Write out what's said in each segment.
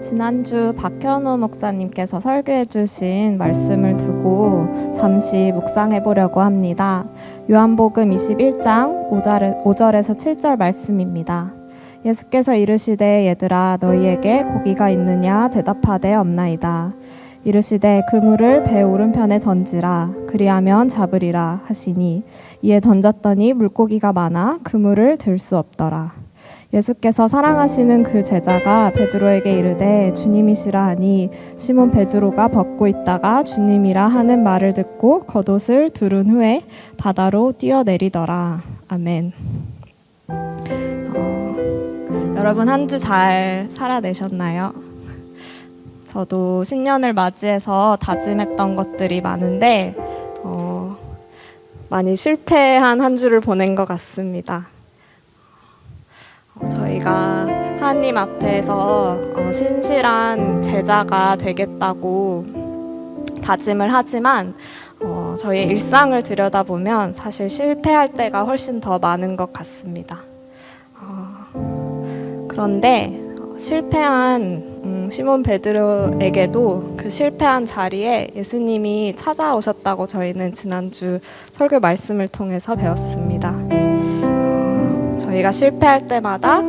지난주 박현우 목사님께서 설교해 주신 말씀을 두고 잠시 묵상해 보려고 합니다. 요한복음 21장 5절에서 7절 말씀입니다. 예수께서 이르시되 얘들아 너희에게 고기가 있느냐 대답하되 없나이다. 이르시되 그물을 배 오른편에 던지라 그리하면 잡으리라 하시니 이에 던졌더니 물고기가 많아 그물을 들 수 없더라. 예수께서 사랑하시는 그 제자가 베드로에게 이르되 주님이시라 하니 시몬 베드로가 벗고 있다가 주님이라 하는 말을 듣고 겉옷을 두른 후에 바다로 뛰어내리더라. 아멘. 여러분 한 주 잘 살아내셨나요? 저도 신년을 맞이해서 다짐했던 것들이 많은데 많이 실패한 한 주를 보낸 것 같습니다. 저희가 하나님 앞에서 신실한 제자가 되겠다고 다짐을 하지만 저희의 일상을 들여다보면 사실 실패할 때가 훨씬 더 많은 것 같습니다. 그런데 실패한 시몬 베드로에게도 그 실패한 자리에 예수님이 찾아오셨다고 저희는 지난주 설교 말씀을 통해서 배웠습니다. 저희가 실패할 때마다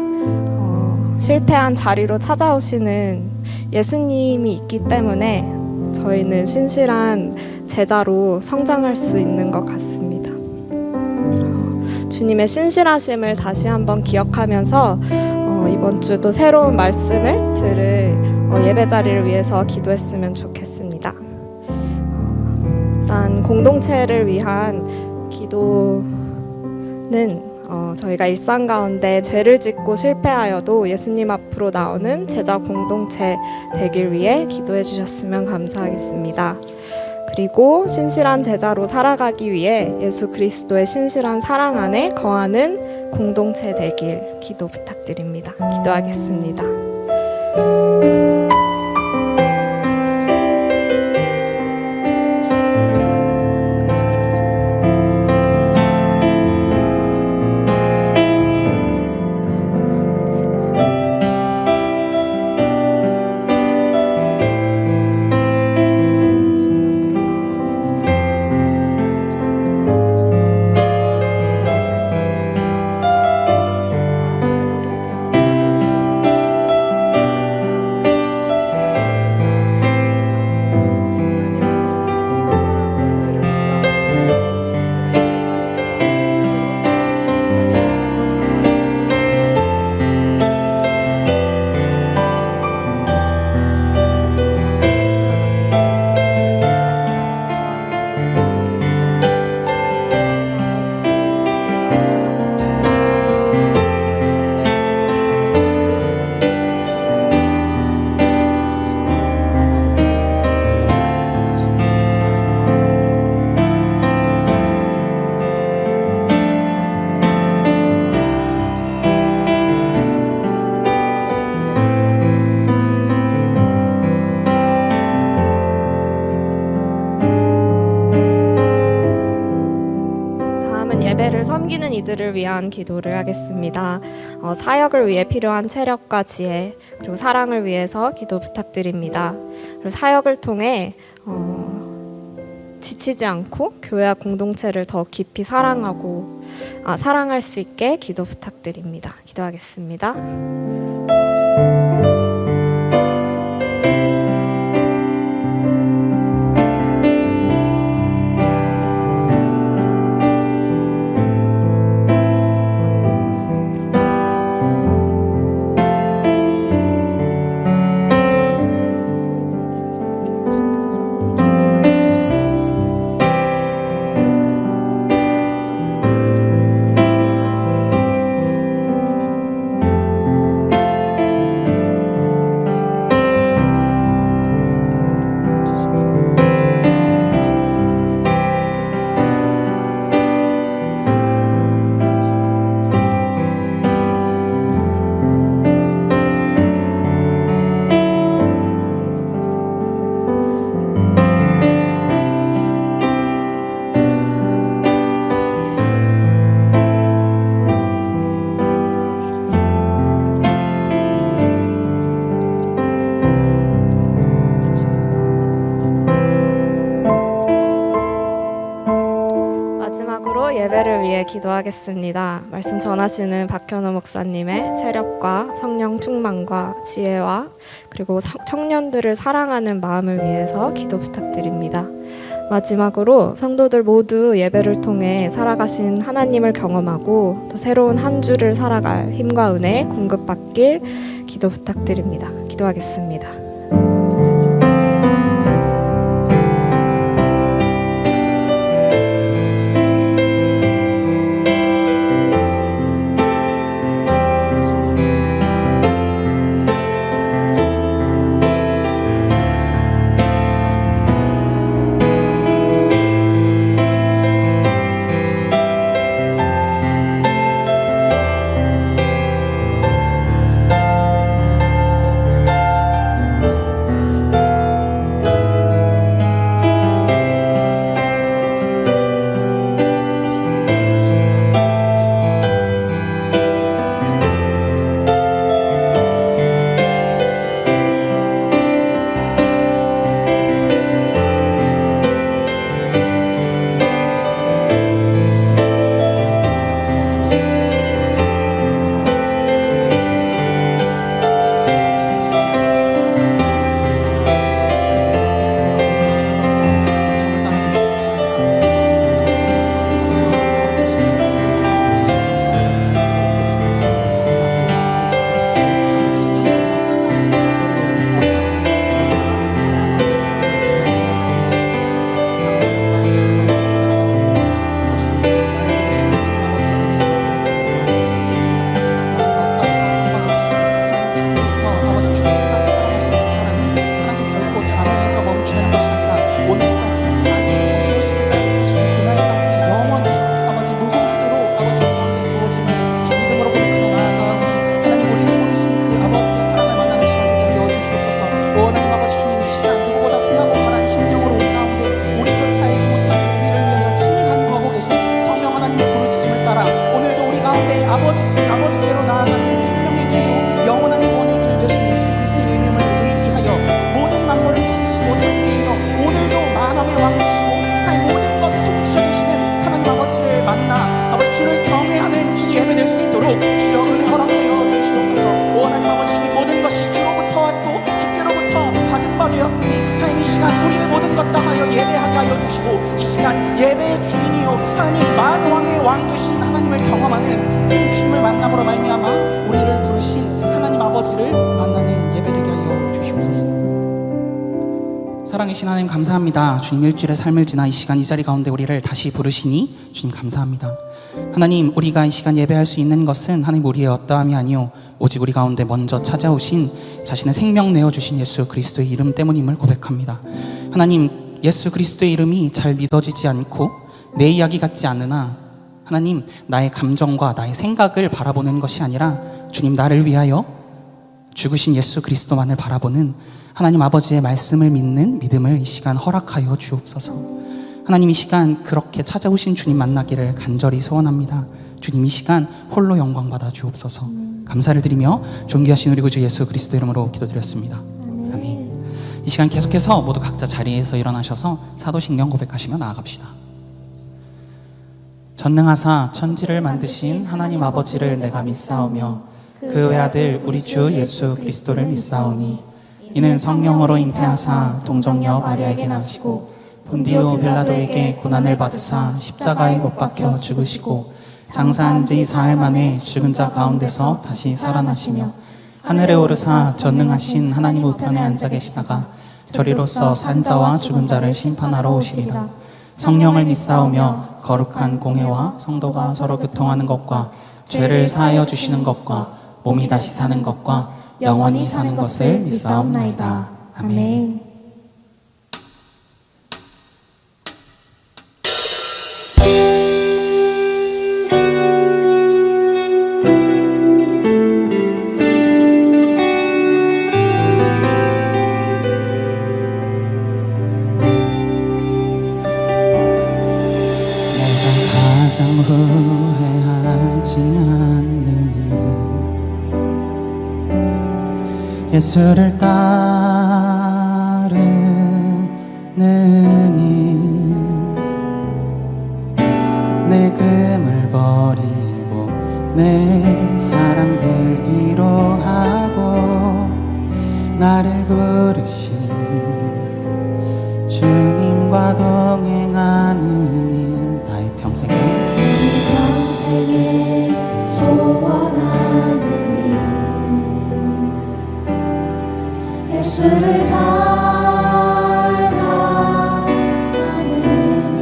실패한 자리로 찾아오시는 예수님이 있기 때문에 저희는 신실한 제자로 성장할 수 있는 것 같습니다. 주님의 신실하심을 다시 한번 기억하면서 이번 주도 새로운 말씀을 들을 예배 자리를 위해서 기도했으면 좋겠습니다. 일단 공동체를 위한 기도는 저희가 일상 가운데 죄를 짓고 실패하여도 예수님 앞으로 나오는 제자 공동체 되길 위해 기도해 주셨으면 감사하겠습니다. 그리고 신실한 제자로 살아가기 위해 예수 그리스도의 신실한 사랑 안에 거하는 공동체 되길 기도 부탁드립니다. 기도하겠습니다. 예배를 섬기는 이들을 위한 기도를 하겠습니다. 사역을 위해 필요한 체력과 지혜 그리고 사랑을 위해서 기도 부탁드립니다. 그리고 사역을 통해 지치지 않고 교회와 공동체를 더 깊이 사랑할 수 있게 기도 부탁드립니다. 기도하겠습니다. 마지막으로 예배를 위해 기도하겠습니다. 말씀 전하시는 박현우 목사님의 체력과 성령 충만과 지혜와 그리고 청년들을 사랑하는 마음을 위해서 기도 부탁드립니다. 마지막으로 성도들 모두 예배를 통해 살아가신 하나님을 경험하고 또 새로운 한 주를 살아갈 힘과 은혜 공급받길 기도 부탁드립니다. 기도하겠습니다. 아버지께로 나아가는 생명의 길이요 영원한 구원의 길 되신 예수 그리스도의 이름을 의지하여 모든 만물을 지으시고 다스리시며 오늘도 만왕의 왕 되시고 하나님 모든 것을 통치자 되시는 하나님 아버지를 만나 아버지 주를 경외하는 이 예배 될 수 있도록 주여 은혜 허락하여 주시옵소서. 오 하나님 아버지 주님 모든 것이 주로부터 왔고 주께로부터 받은 바 되었으니 하나님 이 시간 우리의 모든 것 다하여 예배하게 하여 주시고 이 시간 예배의 주인이요 하나님 만왕의 왕 되신 하나님을 경험하는 이 주님을 만남으로 말미암아 우리를 부르신 하나님 아버지를 만나는 예배되게 하여 주시옵소서. 사랑이신 하나님 감사합니다. 주님 일주일의 삶을 지나 이 시간 이 자리 가운데 우리를 다시 부르시니 주님 감사합니다. 하나님 우리가 이 시간 예배할 수 있는 것은 하나님 우리의 어떠함이 아니요 오직 우리 가운데 먼저 찾아오신 자신의 생명 내어주신 예수 그리스도의 이름 때문임을 고백합니다. 하나님 예수 그리스도의 이름이 잘 믿어지지 않고 내 이야기 같지 않으나 하나님 나의 감정과 나의 생각을 바라보는 것이 아니라 주님 나를 위하여 죽으신 예수 그리스도만을 바라보는 하나님 아버지의 말씀을 믿는 믿음을 이 시간 허락하여 주옵소서. 하나님 이 시간 그렇게 찾아오신 주님 만나기를 간절히 소원합니다. 주님 이 시간 홀로 영광 받아 주옵소서. 감사를 드리며 존귀하신 우리 구주 예수 그리스도 이름으로 기도드렸습니다. 아멘. 이 시간 계속해서 모두 각자 자리에서 일어나셔서 사도신경 고백하시며 나아갑시다. 전능하사 천지를 만드신 하나님 아버지를 내가 믿사오며 그 외아들 우리 주 예수 그리스도를 믿사오니 이는 성령으로 잉태하사 동정녀 마리아에게 나시고 본디오 빌라도에게 고난을 받으사 십자가에 못 박혀 죽으시고 장사한 지 사흘 만에 죽은 자 가운데서 다시 살아나시며 하늘에 오르사 전능하신 하나님 우편에 앉아 계시다가 저리로서 산 자와 죽은 자를 심판하러 오시리라. 성령을 믿사오며 거룩한 공회와 성도가 서로 교통하는 것과 죄를 사하여 주시는 것과 몸이 다시 사는 것과 영원히 사는 것을 믿사옵나이다. 아멘. 가장 후회하지 않느니 예수를 따르느니 내 금을 버리고 내 사랑들 뒤로 하고 나를 부르신 주님과 동행하는 일 나의 평생에 소원하는 일 예수를 닮아가는 일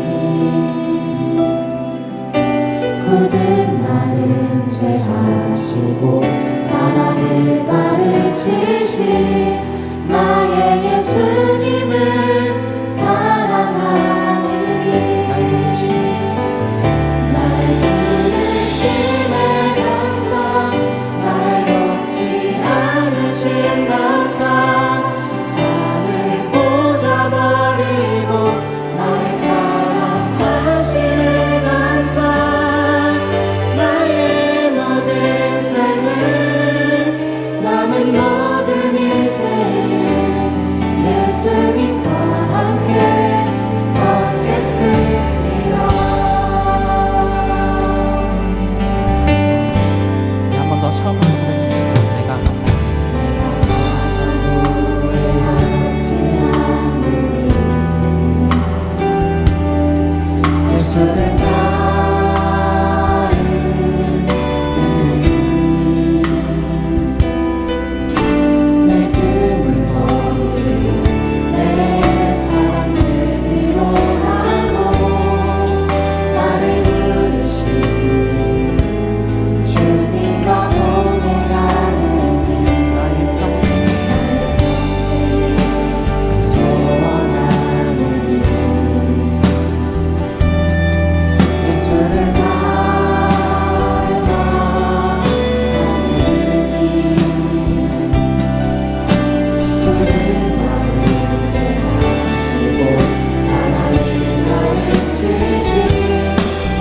굳은 마음 제하시고 사랑을 가르치신 나의 예수님을 사랑하느니 날 부르심에 감사 날 놓지 않으신 감사 나를 보자버리고 날 사랑하심에 감사 나의 모든 삶을 남은 모든 인생을 예수님과 함께 걷겠습니다. 한 번 더 처음으로 부르봅시다. 내가 가자 노래하지 않으니 예수를 따르니 내 금을 버리고 내 사랑을 위로하고 나를 부르신 주님과 동행하는 나의 평생에 소원하는 일 예수를 닮아가는 일 굳은 마음 제하시고 사랑을 가르치신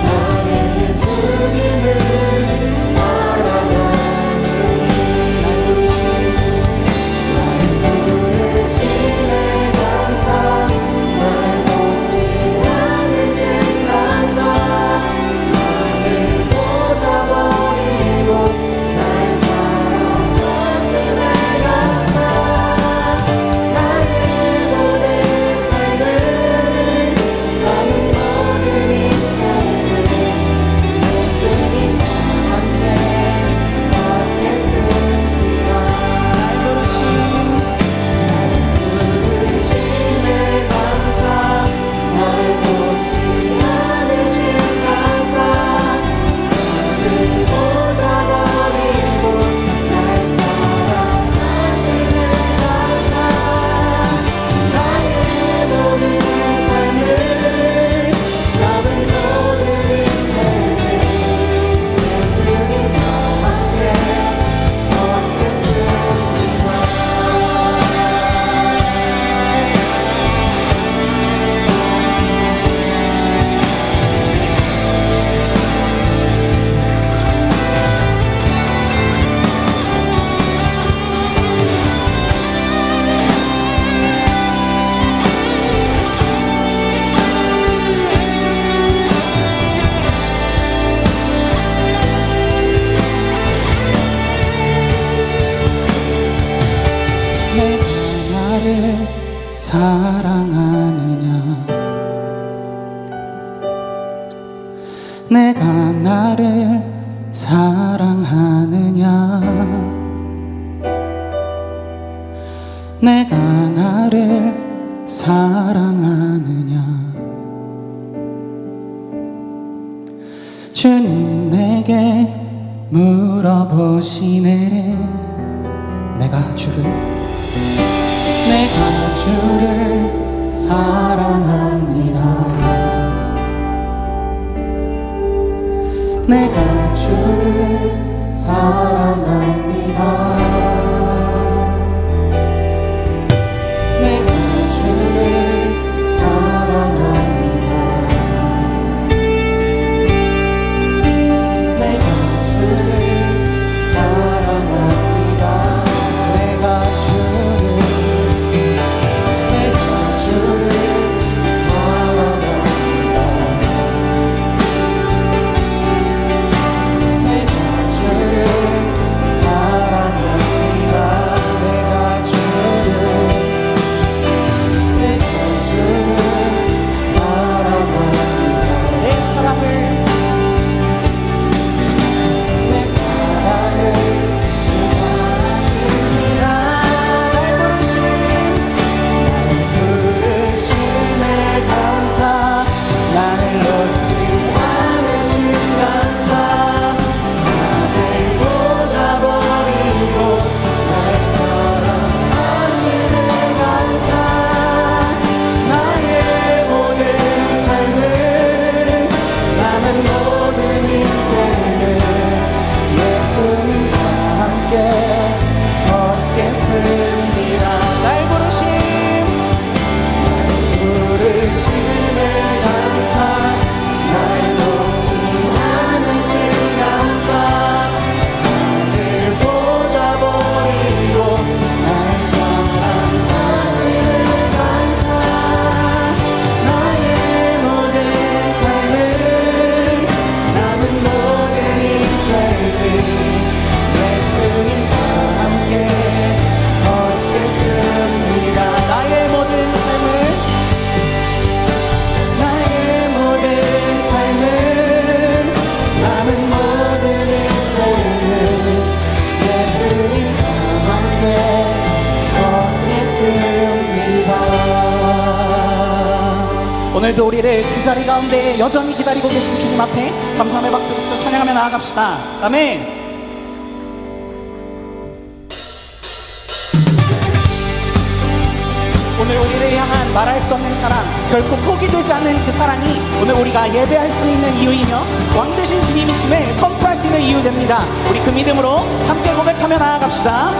나의 예수님을 사랑하는 일 날 부르심에 감사 날 놓지 않으신 감사 나를 보자버리고 날 사랑하심에 감사 나의 모든 삶을 남은 모든 인생을 예수님과 함께 걷겠습니다. 날 부르신 부르심에 감사 날 놓지 않으신 감사 나를 보자버리고 날 사랑하심에 감사 나의 모든 삶을 남은 모든 인생을 예수님과 함께 걷겠습니다. 내가 나를 사랑하느냐 내가 나를 사랑하느냐 내가 나를 사랑하느냐 주님 내게 물어보시네 내가 주를 사랑합니다. 내가 주를 사랑합니다. 내가 주를 사랑합니다. 내가 주를 사랑합니다. 내가 주를 사랑합니다. 오늘도 우리를 그 자리 가운데 여전히 기다리고 계신 주님 앞에 감사함의 박수로 찬양하며 나아갑시다. 아멘. 오늘 우리를 향한 말할 수 없는 사랑, 결코 포기되지 않는 그 사랑이 오늘 우리가 예배할 수 있는 이유이며 왕 되신 주님이심을 선포할 수 있는 이유 됩니다. 우리 그 믿음으로 함께 고백하며 나아갑시다.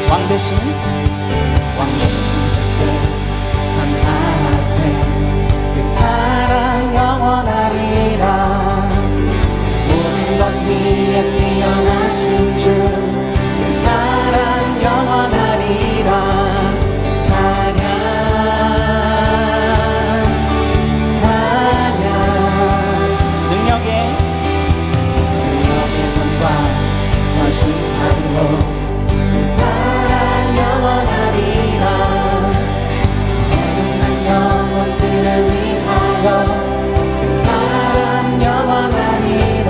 왕 되신 주께 감사하세. 그 사랑 영원하리라. 모든 것 위에 뛰어나신 주, 그 사랑 영원하리라. 찬양 능력의 손과 거신 팔로 그 사랑 영원하리라. 거듭난 영혼들을 위하여 그 사랑 영원하리라.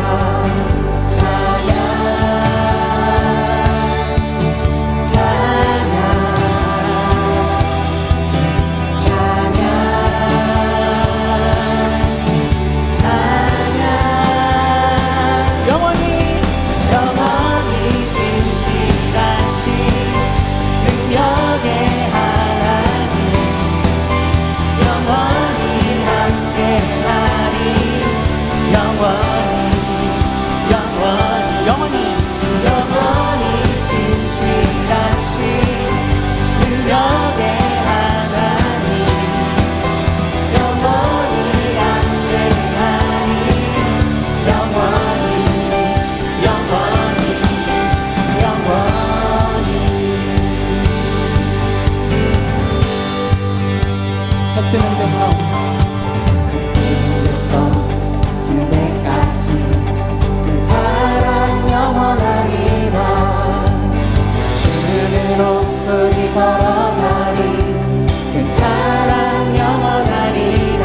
해 뜨는 데서 지는 데까지 그 사랑 영원하리라. 주님으로 우리 걸어가리. 그 사랑 영원하리라.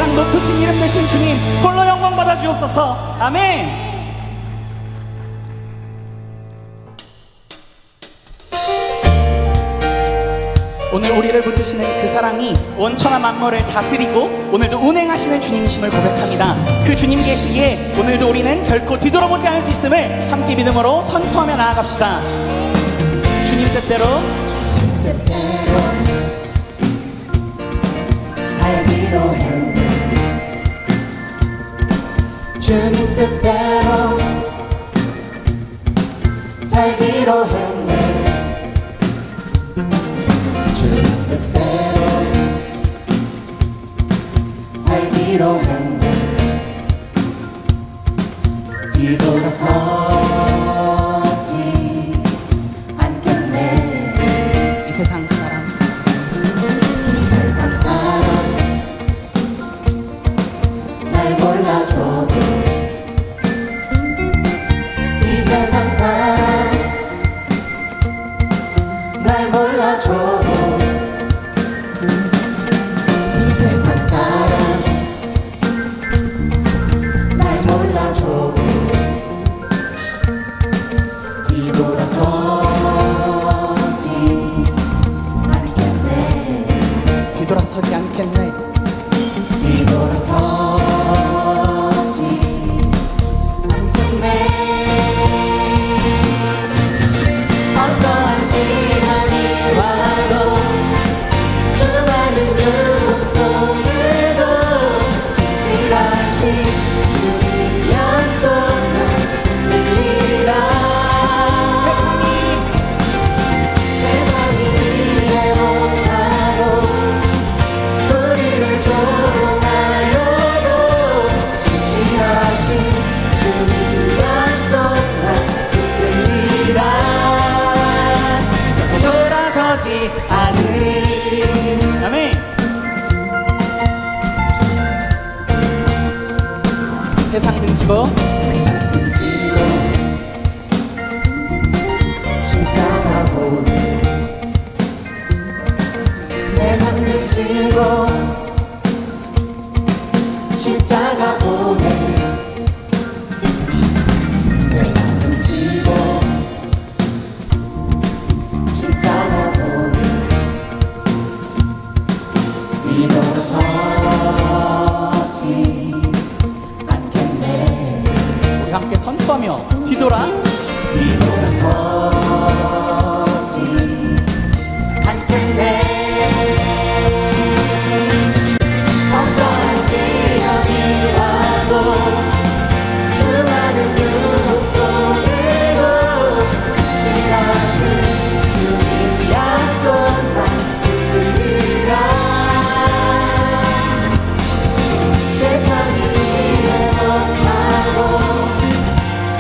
찬양 높으신 이름 되신 주님 홀로 영광 받아 주옵소서. 아멘. 오늘 우리를 붙드시는 그 사랑이 원천한 만물을 다스리고 오늘도 운행하시는 주님이심을 고백합니다. 그 주님 계시기에 오늘도 우리는 결코 뒤돌아보지 않을 수 있음을 함께 믿음으로 선포하며 나아갑시다. 주님 뜻대로 살기로 했네. 주님 뜻대로 살기로 했네. 주님 뜻대로 살기로 했네. 뒤돌아서지 않겠네. 이 세상 사람 이 세상 사람 날 몰라줘도 이 세상 사람 날 몰라줘도 이 세상 사람 날 몰라줘도 뒤돌아서지 않겠네. 뒤돌아서지 않겠네. 뒤돌아서지 않겠네. 어떠한 시간이 와도 수많은 유혹 속에도 진실하신 주님 약속만 들리라. 세상이 이해 못하고 우리를 조롱하여도 진실하신 주님 약속만 붙들리라. 돌아서지 않으리. 아멘. 세상 등지고 세상 등지고 십자가 보내. 세상 등지고 십자가 보내. 세상 등지고 십자가 보내. 뒤돌아서지 않겠네. 우리 함께 선포하며 뒤돌아서지 않겠네. 어떠한 시련이 와도 수많은 유혹 속에도 진실하신 주님 약속만 붙들리라. 세상이 이해 못하고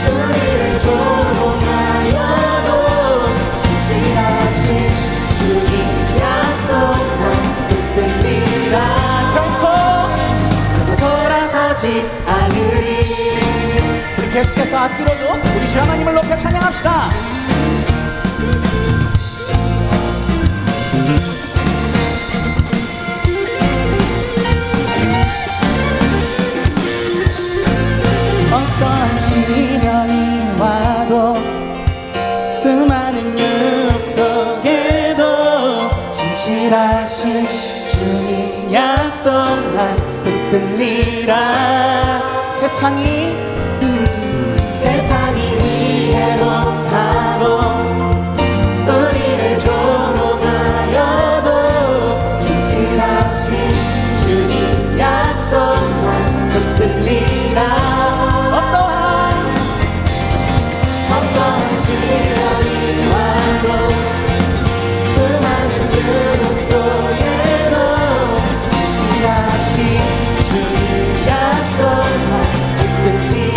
우리를 조롱하여도 진실하신 주님 약속만 붙들리라. 결코 돌아서지 않으리. 우리 계속해서 앞뒤로도 우리 주 하나님을 높여 찬양합시다. 어떠한 시련이 와도 수많은 유혹 속에도 진실하신 주님 약속만 붙들리라. 세상이 이해 못하고 우리를 조롱하여도 진실하신 주님 약속만 붙들리라. 어떠한 시련이 와도 수많은 유혹 속에도 진실하신 주님 약속만 붙들리라.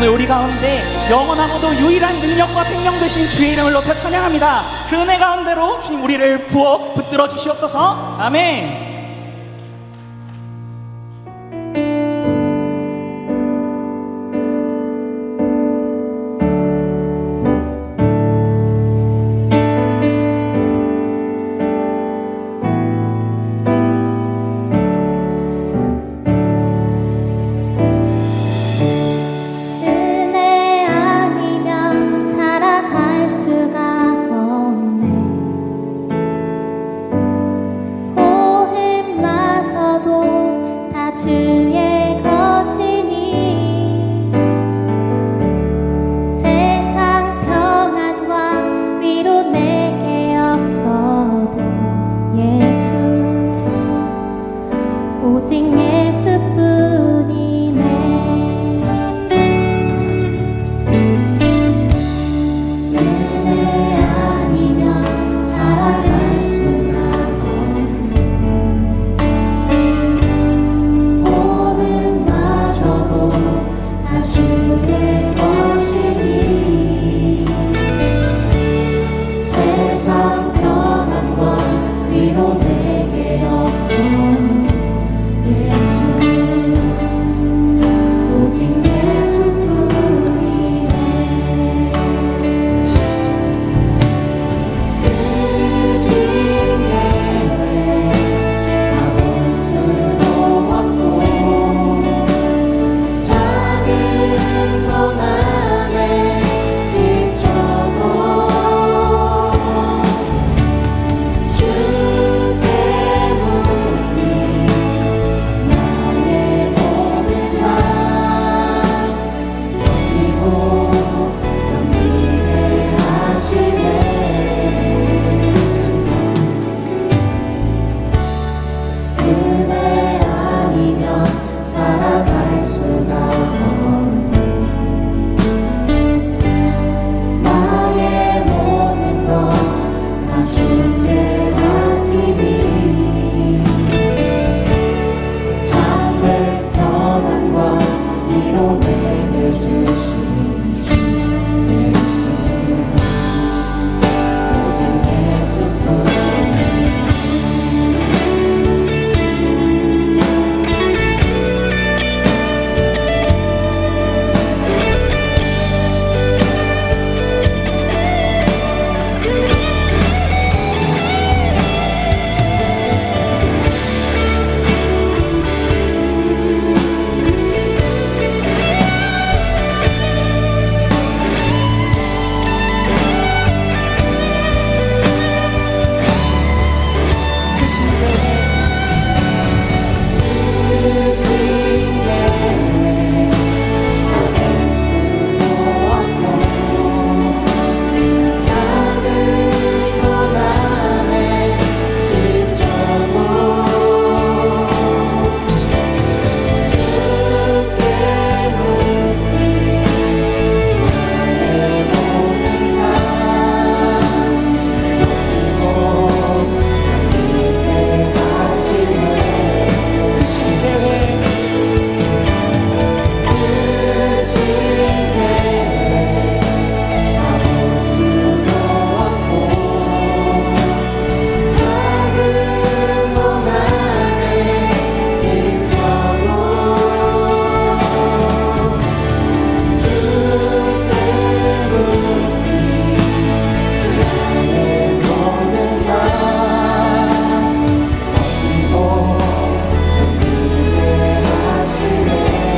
오늘 우리 가운데 영원하고도 유일한 능력과 생명 되신 주의 이름을 높여 찬양합니다. 그 은혜 가운데로 주님 우리를 부어 붙들어 주시옵소서. 아멘. 은혜 아니면 살아갈 수가 없네. 호흡마저도 다 주의 것이니 세상 평안과 위로 내게 없어도 예수, 오직 예수뿐이네. 은혜 아니면 살아갈 수가 없네. 호흡마저도 다 주의 것이니 세상 평안과 위로 내게 없어 예수, 오직 예수뿐이네. 그 신계획 다볼 수도 없고 작은 것 안에 지쳐도 주께 묻기 나의 모든 삶 버티고 견디게 하시네. 은혜 아니면 살아갈 수가 없네. 나의 모든 것 다 주께 맡기니 참된 평안과 위로 내게 주신 주 예수, 오직 예수뿐. 그 신계획 다볼 수도 없고 작은 것 안에 지쳐도 주께 묻기 나의 모든 삶 버티고 견디게 하시네. 그 신계획 그 신계획 다볼 수도 없고 작은 것 안에 지쳐도 주께 묻기 나의 모든 삶 버티고 견디게 하시네.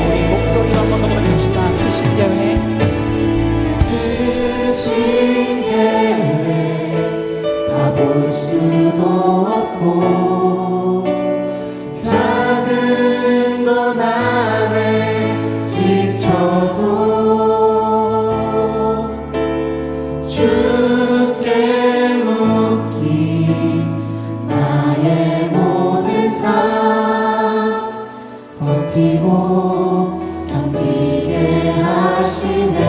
우리 목소리 한번 더 보내줍시다. 그 신계획 그 신계획 다볼 수도 없고 작은 것 안에 지쳐도 주께 묻기 나의 모든 삶 버티고 견디게 하시네.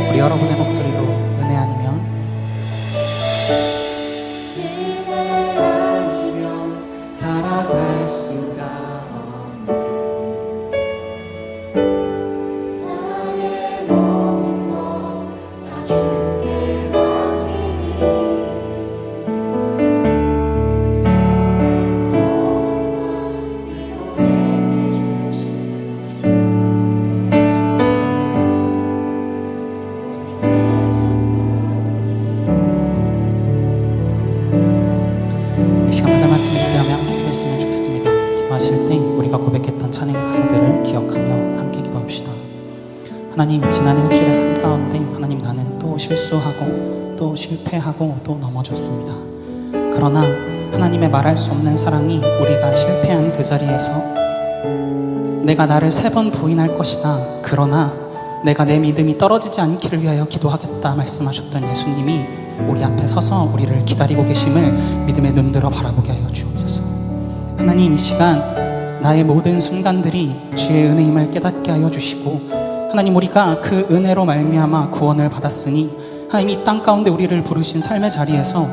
우리 여러분의 목소리로 은혜 아니면 은혜 아니면 살아갈 수가 없네. 나의 하나님, 지난 일주일의 삶 가운데 하나님, 나는 또 실수하고 또 실패하고 또 넘어졌습니다. 그러나 하나님의 말할 수 없는 사랑이 우리가 실패한 그 자리에서 내가 나를 3번 부인할 것이다, 그러나 내가 내 믿음이 떨어지지 않기를 위하여 기도하겠다 말씀하셨던 예수님이 우리 앞에 서서 우리를 기다리고 계심을 믿음의 눈들어 바라보게 하여 주옵소서. 하나님, 이 시간 나의 모든 순간들이 주의 은혜임을 깨닫게 하여 주시고, 하나님, 우리가 그 은혜로 말미암아 구원을 받았으니 하나님, 이 땅 가운데 우리를 부르신 삶의 자리에서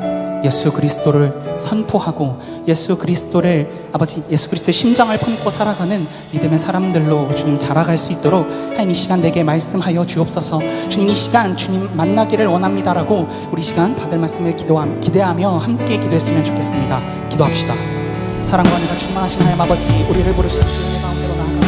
예수 그리스도를 선포하고 예수 그리스도를, 아버지, 예수 그리스도의 심장을 품고 살아가는 믿음의 사람들로 주님 자라갈 수 있도록 하나님, 이 시간 내게 말씀하여 주옵소서. 주님, 이 시간 주님 만나기를 원합니다라고 우리 시간 받을 말씀을 기대하며 함께 기도했으면 좋겠습니다. 기도합시다. 사랑과 은혜가 충만하신 하나님 아버지, 우리를 부르신 그 은혜 가운데로 나아갑니다.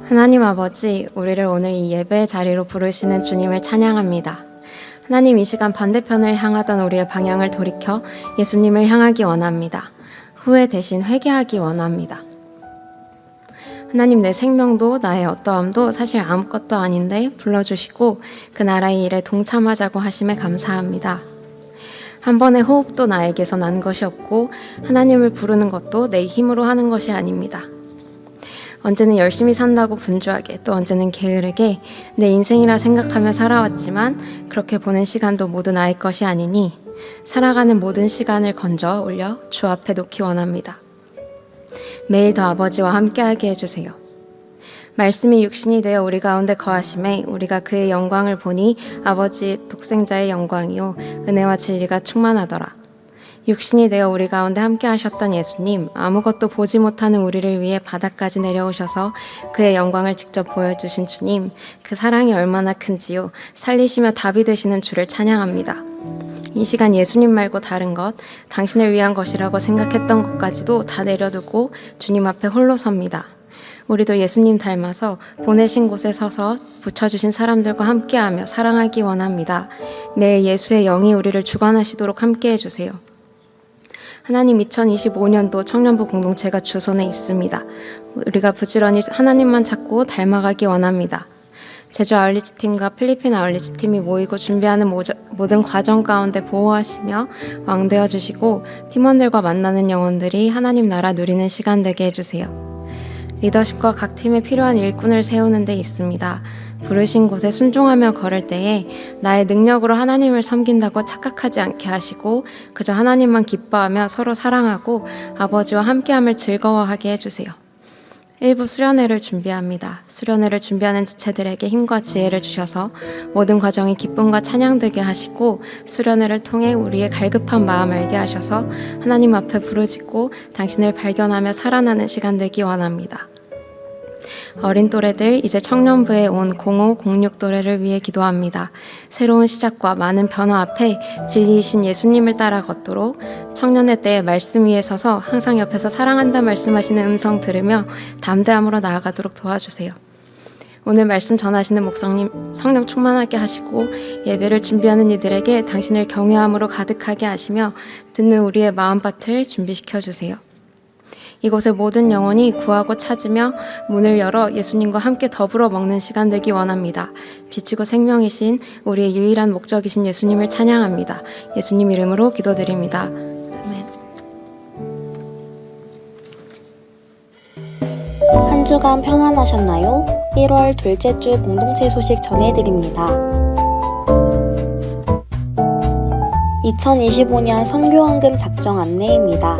하나님 아버지, 우리를 오늘 이 예배의 자리로 부르시는 주님을 찬양합니다. 하나님, 이 시간 반대편을 향하던 우리의 방향을 돌이켜 예수님을 향하기 원합니다. 후회 대신 회개하기 원합니다. 하나님, 내 생명도 나의 어떠함도 사실 아무것도 아닌데 불러주시고 그 나라의 일에 동참하자고 하심에 감사합니다. 한 번의 호흡도 나에게서 난 것이 없고 하나님을 부르는 것도 내 힘으로 하는 것이 아닙니다. 언제는 열심히 산다고 분주하게, 또 언제는 게으르게 내 인생이라 생각하며 살아왔지만 그렇게 보낸 시간도 모두 나의 것이 아니니 살아가는 모든 시간을 건져 올려 주 앞에 놓기 원합니다. 매일 더 아버지와 함께하게 해주세요. 말씀이 육신이 되어 우리 가운데 거하심에 우리가 그의 영광을 보니 아버지 독생자의 영광이요 은혜와 진리가 충만하더라. 육신이 되어 우리 가운데 함께 하셨던 예수님, 아무것도 보지 못하는 우리를 위해 바다까지 내려오셔서 그의 영광을 직접 보여주신 주님, 그 사랑이 얼마나 큰지요. 살리시며 답이 되시는 주를 찬양합니다. 이 시간 예수님 말고 다른 것, 당신을 위한 것이라고 생각했던 것까지도 다 내려두고 주님 앞에 홀로 섭니다. 우리도 예수님 닮아서 보내신 곳에 서서 붙여주신 사람들과 함께하며 사랑하기 원합니다. 매일 예수의 영이 우리를 주관하시도록 함께 해주세요. 하나님, 2025년도 청년부 공동체가 주손에 있습니다. 우리가 부지런히 하나님만 찾고 닮아가기 원합니다. 제주 아울리치 팀과 필리핀 아울리치 팀이 모이고 준비하는 모든 과정 가운데 보호하시며 왕되어 주시고 팀원들과 만나는 영혼들이 하나님 나라 누리는 시간 되게 해주세요. 리더십과 각 팀에 필요한 일꾼을 세우는 데 있습니다. 부르신 곳에 순종하며 걸을 때에 나의 능력으로 하나님을 섬긴다고 착각하지 않게 하시고 그저 하나님만 기뻐하며 서로 사랑하고 아버지와 함께함을 즐거워하게 해주세요. 일부 수련회를 준비합니다. 수련회를 준비하는 지체들에게 힘과 지혜를 주셔서 모든 과정이 기쁨과 찬양되게 하시고 수련회를 통해 우리의 갈급한 마음 알게 하셔서 하나님 앞에 부르짖고 당신을 발견하며 살아나는 시간 되기 원합니다. 어린 또래들, 이제 청년부에 온 05, 06 또래를 위해 기도합니다. 새로운 시작과 많은 변화 앞에 진리이신 예수님을 따라 걷도록 청년의 때에 말씀 위에 서서 항상 옆에서 사랑한다 말씀하시는 음성 들으며 담대함으로 나아가도록 도와주세요. 오늘 말씀 전하시는 목사님 성령 충만하게 하시고 예배를 준비하는 이들에게 당신을 경외함으로 가득하게 하시며 듣는 우리의 마음밭을 준비시켜 주세요. 이곳을 모든 영혼이 구하고 찾으며 문을 열어 예수님과 함께 더불어 먹는 시간 되기 원합니다. 빛이고 생명이신 우리의 유일한 목적이신 예수님을 찬양합니다. 예수님 이름으로 기도드립니다. 아멘. 한 주간 평안하셨나요? 1월 둘째 주 공동체 소식 전해드립니다. 2025년 선교헌금 작정 안내입니다.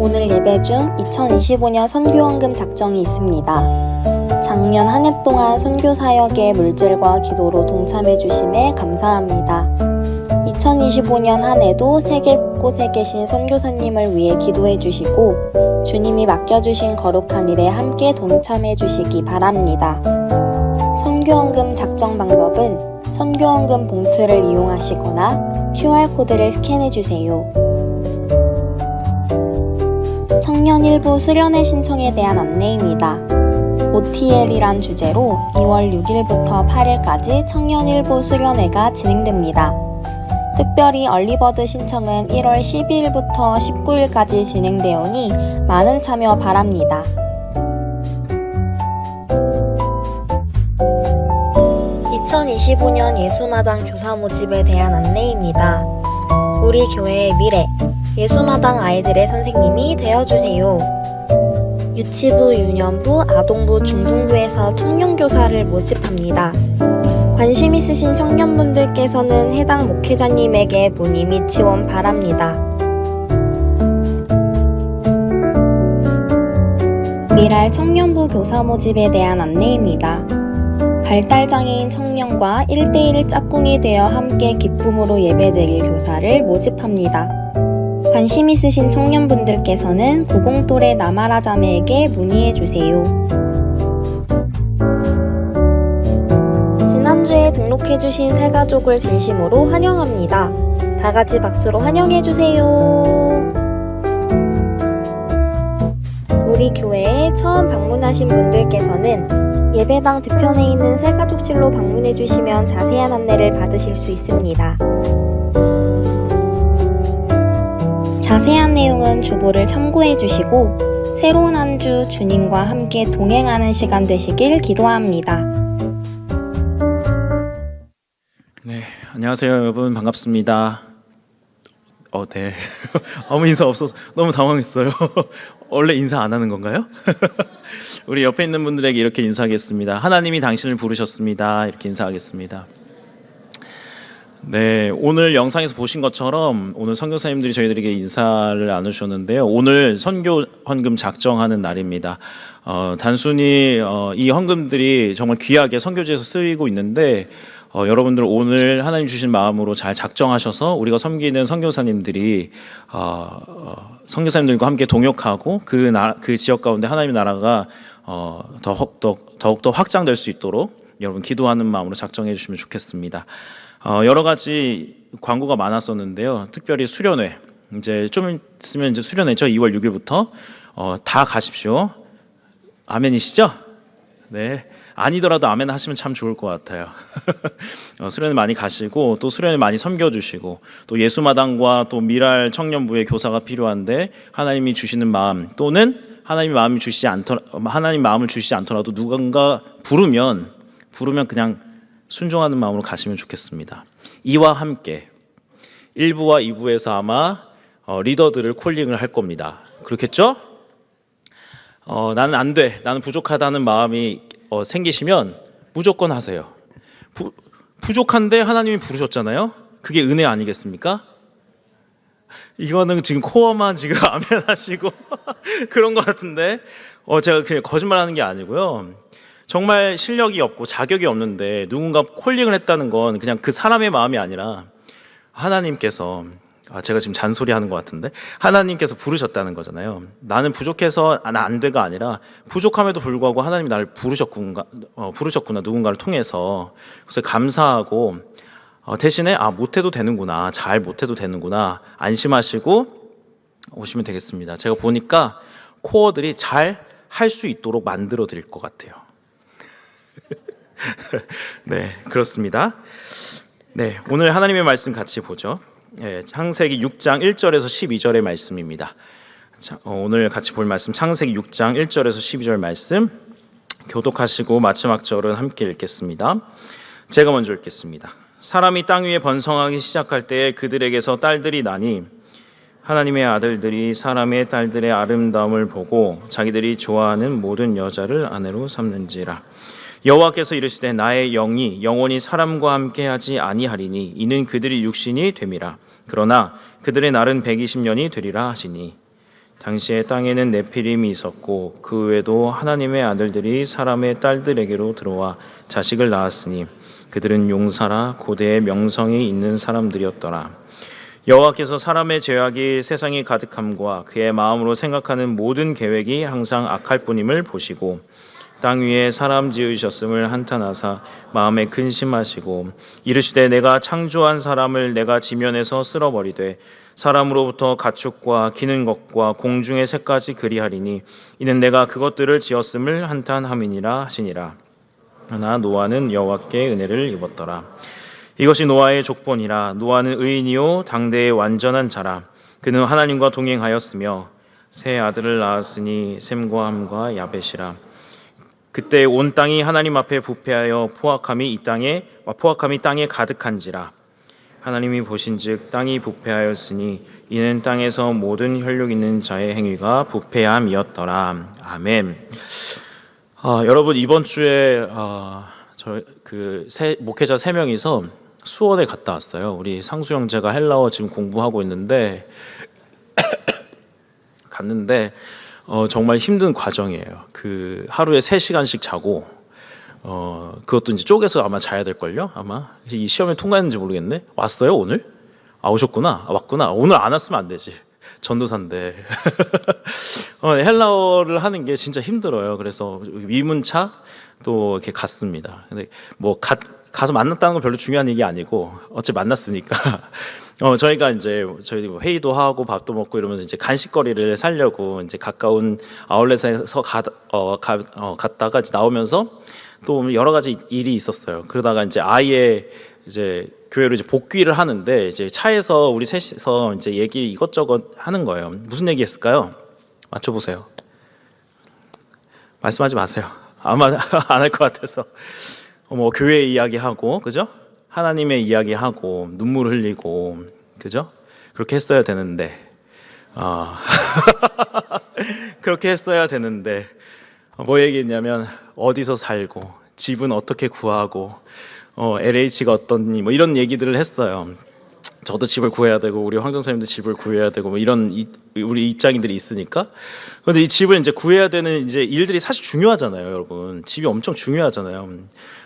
오늘 예배 중 2025년 선교헌금 작정이 있습니다. 작년 한 해 동안 선교 사역에 물질과 기도로 동참해 주심에 감사합니다. 2025년 한 해도 세계 곳곳에 계신 선교사님을 위해 기도해 주시고 주님이 맡겨주신 거룩한 일에 함께 동참해 주시기 바랍니다. 선교헌금 작정 방법은 선교헌금 봉투를 이용하시거나 QR코드를 스캔해 주세요. 청년 일부 수련회 신청에 대한 안내입니다. OTL이란 주제로 2월 6일부터 8일까지 청년 일부 수련회가 진행됩니다. 특별히 얼리버드 신청은 1월 12일부터 19일까지 진행되오니 많은 참여 바랍니다. (2025년) 예수마당 교사 모집에 대한 안내입니다. 우리 교회의 미래, 예수마당 아이들의 선생님이 되어주세요. 유치부, 유년부, 아동부, 중등부에서 청년교사를 모집합니다. 관심 있으신 청년분들께서는 해당 목회자님에게 문의 및 지원 바랍니다. 미랄 청년부 교사 모집에 대한 안내입니다. 발달장애인 청년과 1대1 짝꿍이 되어 함께 기쁨으로 예배드릴 교사를 모집합니다. 관심 있으신 청년분들께서는 90또래 나마라 자매에게 문의해주세요. 지난주에 등록해주신 새가족을 진심으로 환영합니다. 다같이 박수로 환영해주세요. 우리 교회에 처음 방문하신 분들께서는 예배당 뒤편에 있는 새가족실로 방문해주시면 자세한 안내를 받으실 수 있습니다. 자세한 내용은 주보를 참고해주시고 새로운 한 주 주님과 함께 동행하는 시간 되시길 기도합니다. 네, 안녕하세요 여러분, 반갑습니다. 네. 아무 인사 없어서 너무 당황했어요. 원래 인사 안 하는 건가요? 우리 옆에 있는 분들에게 이렇게 인사하겠습니다. 하나님이 당신을 부르셨습니다. 이렇게 인사하겠습니다. 네, 오늘 영상에서 보신 것처럼 오늘 선교사님들이 저희들에게 인사를 나누셨는데요. 오늘 선교 헌금 작정하는 날입니다. 단순히 이 헌금들이 정말 귀하게 선교지에서 쓰이고 있는데 여러분들 오늘 하나님 주신 마음으로 잘 작정하셔서 우리가 섬기는 선교사님들이 선교사님들과 함께 동역하고 그 지역 가운데 하나님의 나라가 더욱더 확장될 수 있도록 여러분 기도하는 마음으로 작정해 주시면 좋겠습니다. 여러 가지 광고가 많았었는데요. 특별히 수련회, 이제 좀 있으면 이제 수련회죠. 2월 6일부터 다 가십시오. 아멘이시죠? 네. 아니더라도 아멘 하시면 참 좋을 것 같아요. 수련회 많이 가시고 또 수련회 많이 섬겨주시고 또 예수마당과 또 미랄 청년부의 교사가 필요한데 하나님이 주시는 마음 또는 하나님 마음을 주시지 않더라도 누군가 부르면 그냥 순종하는 마음으로 가시면 좋겠습니다. 이와 함께 1부와 2부에서 아마 리더들을 콜링을 할 겁니다. 그렇겠죠? 나는 안 돼, 나는 부족하다는 마음이 생기시면 무조건 하세요. 부족한데 하나님이 부르셨잖아요. 그게 은혜 아니겠습니까? 이거는 지금 코어만 지금 아멘 하시고 그런 것 같은데 제가 그냥 거짓말하는 게 아니고요. 정말 실력이 없고 자격이 없는데 누군가 콜링을 했다는 건 그냥 그 사람의 마음이 아니라 하나님께서, 제가 지금 잔소리하는 것 같은데 하나님께서 부르셨다는 거잖아요. 나는 부족해서 나 안 돼가 아니라 부족함에도 불구하고 하나님이 나를 부르셨구나 누군가를 통해서. 그래서 감사하고 대신에 못해도 되는구나, 잘 못해도 되는구나 안심하시고 오시면 되겠습니다. 제가 보니까 코어들이 잘 할 수 있도록 만들어 드릴 것 같아요. 네, 그렇습니다. 네, 오늘 하나님의 말씀 같이 보죠. 창세기 6장 1절에서 12절의 말씀입니다. 오늘 같이 볼 말씀 창세기 6장 1절에서 12절 말씀 교독하시고 마지막 절은 함께 읽겠습니다. 제가 먼저 읽겠습니다. 사람이 땅 위에 번성하기 시작할 때에 그들에게서 딸들이 나니 하나님의 아들들이 사람의 딸들의 아름다움을 보고 자기들이 좋아하는 모든 여자를 아내로 삼는지라. 여호와께서 이르시되 나의 영이 영원히 사람과 함께하지 아니하리니 이는 그들이 육신이 됨이라. 그러나 그들의 날은 120년이 되리라 하시니 당시에 땅에는 네피림이 있었고 그 외에도 하나님의 아들들이 사람의 딸들에게로 들어와 자식을 낳았으니 그들은 용사라 고대의 명성이 있는 사람들이었더라. 여호와께서 사람의 죄악이 세상에 가득함과 그의 마음으로 생각하는 모든 계획이 항상 악할 뿐임을 보시고 땅 위에 사람 지으셨음을 한탄하사 마음에 근심하시고 이르시되 내가 창조한 사람을 내가 지면에서 쓸어버리되 사람으로부터 가축과 기는 것과 공중의 새까지 그리하리니 이는 내가 그것들을 지었음을 한탄함이니라 하시니라. 그러나 노아는 여호와께 은혜를 입었더라. 이것이 노아의 족본이라. 노아는 의인이요 당대의 완전한 자라. 그는 하나님과 동행하였으며 세 아들을 낳았으니 셈과 함과 야벳이라. 그때 온 땅이 하나님 앞에 부패하여 포악함이 땅에 가득한지라. 하나님이 보신즉 땅이 부패하였으니 이는 땅에서 모든 혈육 있는 자의 행위가 부패함이었더라. 아멘. 여러분 이번 주에 목회자 3명이서 수원에 갔다 왔어요. 우리 상수 형제가 헬라어 지금 공부하고 있는데 갔는데 정말 힘든 과정이에요. 그 하루에 3시간씩 자고 그것도 이제 쪼개서 아마 자야 될걸요. 아마 이 시험에 통과했는지 모르겠네. 왔어요 오늘? 오셨구나. 왔구나. 오늘 안 왔으면 안 되지. 전도사인데 헬라어를 하는 게 진짜 힘들어요. 그래서 위문차 또 이렇게 갔습니다. 근데 뭐 가서 만났다는 건 별로 중요한 얘기 아니고 어째 만났으니까 저희가 이제 저희 회의도 하고 밥도 먹고 이러면서 이제 간식거리를 사려고 이제 가까운 아울렛에서 갔다가 이제 나오면서 또 여러 가지 일이 있었어요. 그러다가 이제 아예 이제 교회로 이제 복귀를 하는데 이제 차에서 우리 셋이서 이제 얘기 이것저것 하는 거예요. 무슨 얘기했을까요? 맞춰보세요. 말씀하지 마세요. 아마 안 할 것 같아서. 뭐 교회 이야기하고 그죠? 하나님의 이야기하고 눈물 흘리고 그죠? 그렇게 했어야 되는데 그렇게 했어야 되는데 뭐 얘기했냐면 어디서 살고 집은 어떻게 구하고 LH가 어떻니 뭐 이런 얘기들을 했어요. 저도 집을 구해야 되고 우리 황정사님도 집을 구해야 되고 뭐 이런 우리 입장인들이 있으니까. 그런데 이 집을 이제 구해야 되는 이제 일들이 사실 중요하잖아요, 여러분. 집이 엄청 중요하잖아요.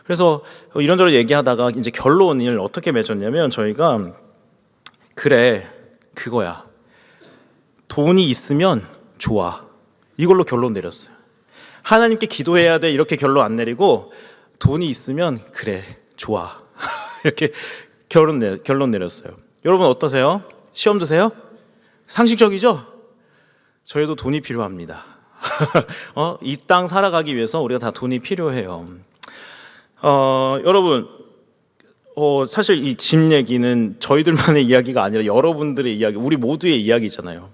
그래서 이런저런 얘기하다가 이제 결론을 어떻게 맺었냐면 저희가 그래 그거야. 돈이 있으면 좋아. 이걸로 결론 내렸어요. 하나님께 기도해야 돼 이렇게 결론 안 내리고 돈이 있으면 그래 좋아 이렇게 결론 내렸어요. 여러분 어떠세요? 시험 드세요? 상식적이죠? 저희도 돈이 필요합니다. 이 땅 살아가기 위해서 우리가 다 돈이 필요해요. 여러분 사실 이 집 얘기는 저희들만의 이야기가 아니라 여러분들의 이야기, 우리 모두의 이야기잖아요.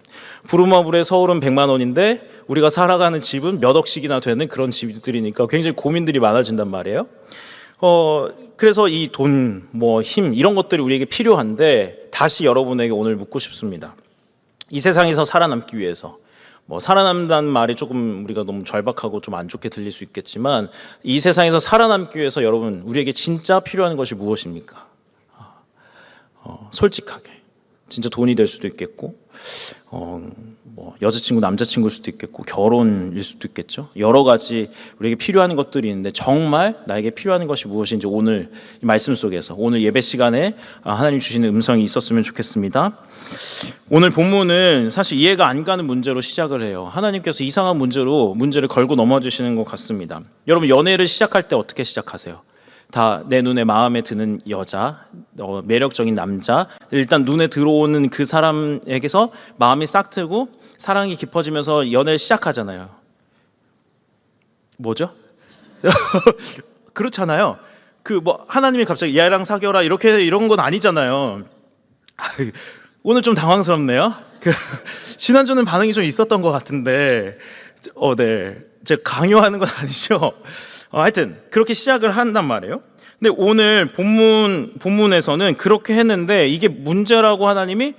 부루마블의 서울은 100만 원인데 우리가 살아가는 집은 몇 억씩이나 되는 그런 집들이니까 굉장히 고민들이 많아진단 말이에요. 그래서 이 돈, 힘 이런 것들이 우리에게 필요한데 다시 여러분에게 오늘 묻고 싶습니다. 이 세상에서 살아남기 위해서 살아남다는 말이 조금 우리가 너무 절박하고 좀 안 좋게 들릴 수 있겠지만 이 세상에서 살아남기 위해서 여러분 우리에게 진짜 필요한 것이 무엇입니까? 솔직하게 진짜 돈이 될 수도 있겠고 여자친구 남자친구일 수도 있겠고 결혼일 수도 있겠죠. 여러 가지 우리에게 필요한 것들이 있는데 정말 나에게 필요한 것이 무엇인지 오늘 이 말씀 속에서 오늘 예배 시간에 하나님 주시는 음성이 있었으면 좋겠습니다. 오늘 본문은 사실 이해가 안 가는 문제로 시작을 해요. 하나님께서 이상한 문제를 걸고 넘어지시는 것 같습니다. 여러분 연애를 시작할 때 어떻게 시작하세요? 다 내 눈에 마음에 드는 여자, 매력적인 남자, 일단 눈에 들어오는 그 사람에게서 마음이 싹 트고 사랑이 깊어지면서 연애를 시작하잖아요. 뭐죠? 그렇잖아요. 하나님이 갑자기 얘랑 사귀어라 이런 건 아니잖아요. 오늘 좀 당황스럽네요. 지난주는 반응이 좀 있었던 것 같은데, 네. 제가 강요하는 건 아니죠. 하여튼 그렇게 시작을 한단 말이에요. 근데 오늘 본문에서는 그렇게 했는데 이게 문제라고 하나님이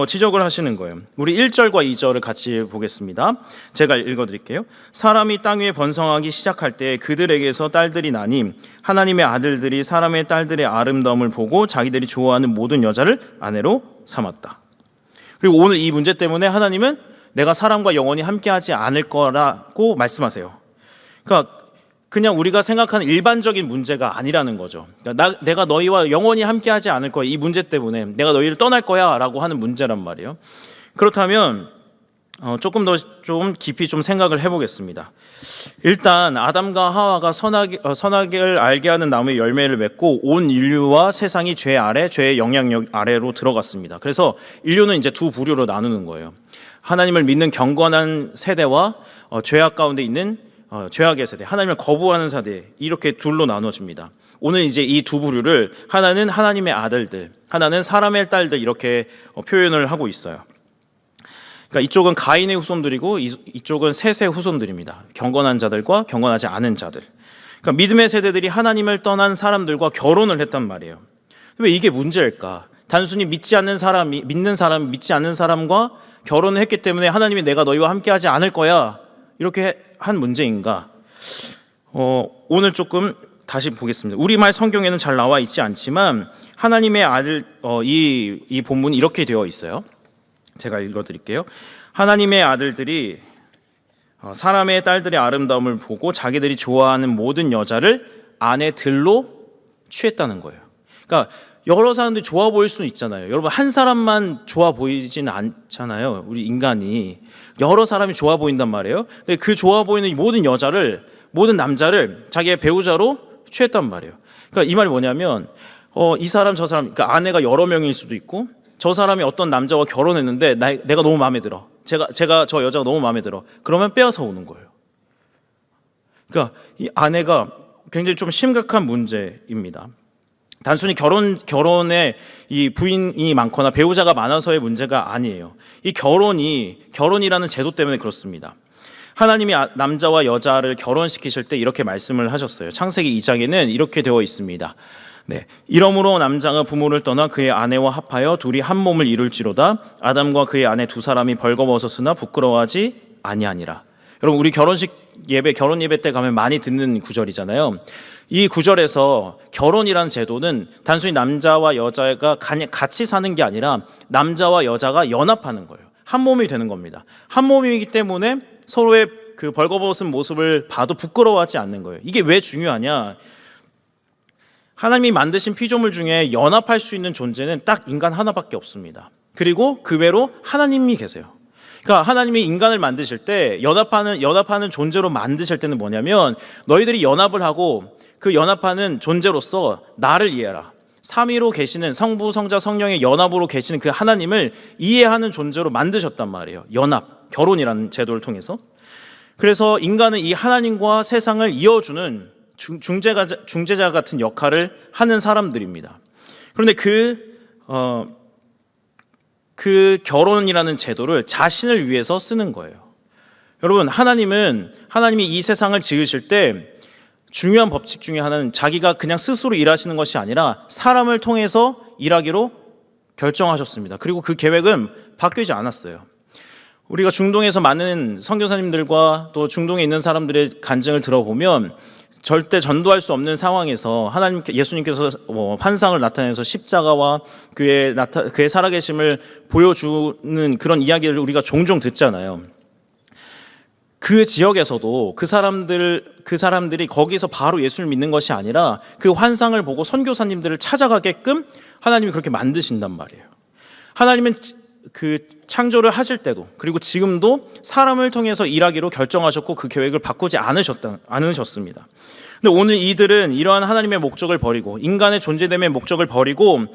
지적을 하시는 거예요. 우리 1절과 2절을 같이 보겠습니다. 제가 읽어드릴게요. 사람이 땅 위에 번성하기 시작할 때 그들에게서 딸들이 나니 하나님의 아들들이 사람의 딸들의 아름다움을 보고 자기들이 좋아하는 모든 여자를 아내로 삼았다. 그리고 오늘 이 문제 때문에 하나님은 내가 사람과 영원히 함께하지 않을 거라고 말씀하세요. 그러니까 그냥 우리가 생각하는 일반적인 문제가 아니라는 거죠. 그러니까 내가 너희와 영원히 함께하지 않을 거야. 이 문제 때문에 내가 너희를 떠날 거야 라고 하는 문제란 말이에요. 그렇다면 조금 더 좀 깊이 좀 생각을 해보겠습니다. 일단 아담과 하와가 선악을 알게 하는 나무의 열매를 맺고 온 인류와 세상이 죄의 영향력 아래로 들어갔습니다. 그래서 인류는 이제 두 부류로 나누는 거예요. 하나님을 믿는 경건한 세대와 죄악 가운데 있는 죄악의 세대, 하나님을 거부하는 세대, 이렇게 둘로 나눠집니다. 오늘 이제 이 두 부류를 하나는 하나님의 아들들, 하나는 사람의 딸들 이렇게 표현을 하고 있어요. 그러니까 이쪽은 가인의 후손들이고 이쪽은 셋의 후손들입니다. 경건한 자들과 경건하지 않은 자들. 그러니까 믿음의 세대들이 하나님을 떠난 사람들과 결혼을 했단 말이에요. 왜 이게 문제일까? 단순히 믿는 사람이 믿지 않는 사람과 결혼을 했기 때문에 하나님이 내가 너희와 함께하지 않을 거야 이렇게 한 문제인가? 오늘 조금 다시 보겠습니다. 우리말 성경에는 잘 나와 있지 않지만 하나님의 아들 이 본문이 이렇게 되어 있어요. 제가 읽어드릴게요. 하나님의 아들들이 사람의 딸들의 아름다움을 보고 자기들이 좋아하는 모든 여자를 아내들로 취했다는 거예요. 그러니까 여러 사람들이 좋아 보일 수는 있잖아요. 여러분 한 사람만 좋아 보이지는 않잖아요. 우리 인간이 여러 사람이 좋아 보인단 말이에요. 근데 그 좋아 보이는 모든 여자를, 모든 남자를 자기의 배우자로 취했단 말이에요. 그러니까 이 말이 뭐냐면 이 사람 저 사람, 그러니까 아내가 여러 명일 수도 있고 저 사람이 어떤 남자와 결혼했는데 내가 너무 마음에 들어. 제가 저 여자가 너무 마음에 들어. 그러면 빼앗아 오는 거예요. 그러니까 이 아내가 굉장히 좀 심각한 문제입니다. 단순히 결혼에 이 부인이 많거나 배우자가 많아서의 문제가 아니에요. 이 결혼이라는 제도 때문에 그렇습니다. 하나님이 남자와 여자를 결혼시키실 때 이렇게 말씀을 하셨어요. 창세기 2장에는 이렇게 되어 있습니다. 네, 이러므로 남자가 부모를 떠나 그의 아내와 합하여 둘이 한 몸을 이룰지로다. 아담과 그의 아내 두 사람이 벌거벗었으나 부끄러워하지 아니하니라. 여러분 우리 결혼 예배 때 가면 많이 듣는 구절이잖아요. 이 구절에서 결혼이라는 제도는 단순히 남자와 여자가 같이 사는 게 아니라 남자와 여자가 연합하는 거예요. 한 몸이 되는 겁니다. 한 몸이기 때문에 서로의 그 벌거벗은 모습을 봐도 부끄러워하지 않는 거예요. 이게 왜 중요하냐? 하나님이 만드신 피조물 중에 연합할 수 있는 존재는 딱 인간 하나밖에 없습니다. 그리고 그 외로 하나님이 계세요. 그러니까 하나님이 인간을 만드실 때 연합하는 존재로 만드실 때는 뭐냐면 너희들이 연합을 하고 그 연합하는 존재로서 나를 이해하라. 삼위로 계시는 성부, 성자, 성령의 연합으로 계시는 그 하나님을 이해하는 존재로 만드셨단 말이에요. 연합, 결혼이라는 제도를 통해서. 그래서 인간은 이 하나님과 세상을 이어주는 중재자 같은 역할을 하는 사람들입니다. 그런데 그 결혼이라는 제도를 자신을 위해서 쓰는 거예요. 여러분, 하나님이 이 세상을 지으실 때 중요한 법칙 중에 하나는 자기가 그냥 스스로 일하시는 것이 아니라 사람을 통해서 일하기로 결정하셨습니다. 그리고 그 계획은 바뀌지 않았어요. 우리가 중동에서 많은 선교사님들과 또 중동에 있는 사람들의 간증을 들어보면 절대 전도할 수 없는 상황에서 예수님께서 환상을 나타내서 십자가와 그의 살아계심을 보여주는 그런 이야기를 우리가 종종 듣잖아요. 그 지역에서도 그 사람들이 거기서 바로 예수를 믿는 것이 아니라 그 환상을 보고 선교사님들을 찾아가게끔 하나님이 그렇게 만드신단 말이에요. 하나님은 그 창조를 하실 때도 그리고 지금도 사람을 통해서 일하기로 결정하셨고 그 계획을 바꾸지 않으셨습니다. 근데 오늘 이들은 이러한 하나님의 목적을 버리고 인간의 존재됨의 목적을 버리고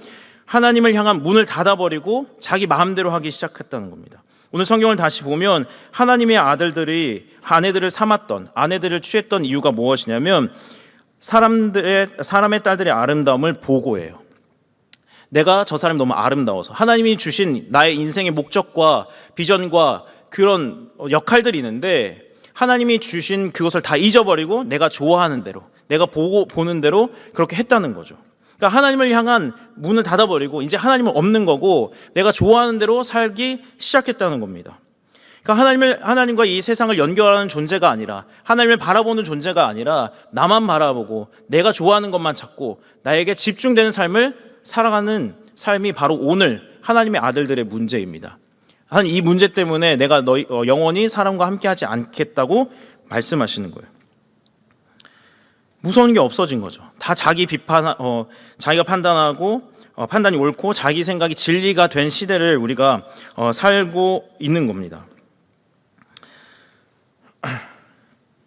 하나님을 향한 문을 닫아버리고 자기 마음대로 하기 시작했다는 겁니다. 오늘 성경을 다시 보면 하나님의 아들들이 아내들을 삼았던, 아내들을 취했던 이유가 무엇이냐면 사람의 딸들의 아름다움을 보고예요. 내가 저 사람이 너무 아름다워서. 하나님이 주신 나의 인생의 목적과 비전과 그런 역할들이 있는데 하나님이 주신 그것을 다 잊어버리고 내가 좋아하는 대로, 내가 보는 대로 그렇게 했다는 거죠. 그러니까 하나님을 향한 문을 닫아버리고 이제 하나님은 없는 거고 내가 좋아하는 대로 살기 시작했다는 겁니다. 그러니까 하나님과 이 세상을 연결하는 존재가 아니라, 하나님을 바라보는 존재가 아니라 나만 바라보고 내가 좋아하는 것만 찾고 나에게 집중되는 삶을 살아가는 삶이 바로 오늘 하나님의 아들들의 문제입니다. 이 문제 때문에 내가 영원히 사람과 함께하지 않겠다고 말씀하시는 거예요. 무서운 게 없어진 거죠. 다 자기가 판단하고 판단이 옳고 자기 생각이 진리가 된 시대를 우리가 살고 있는 겁니다.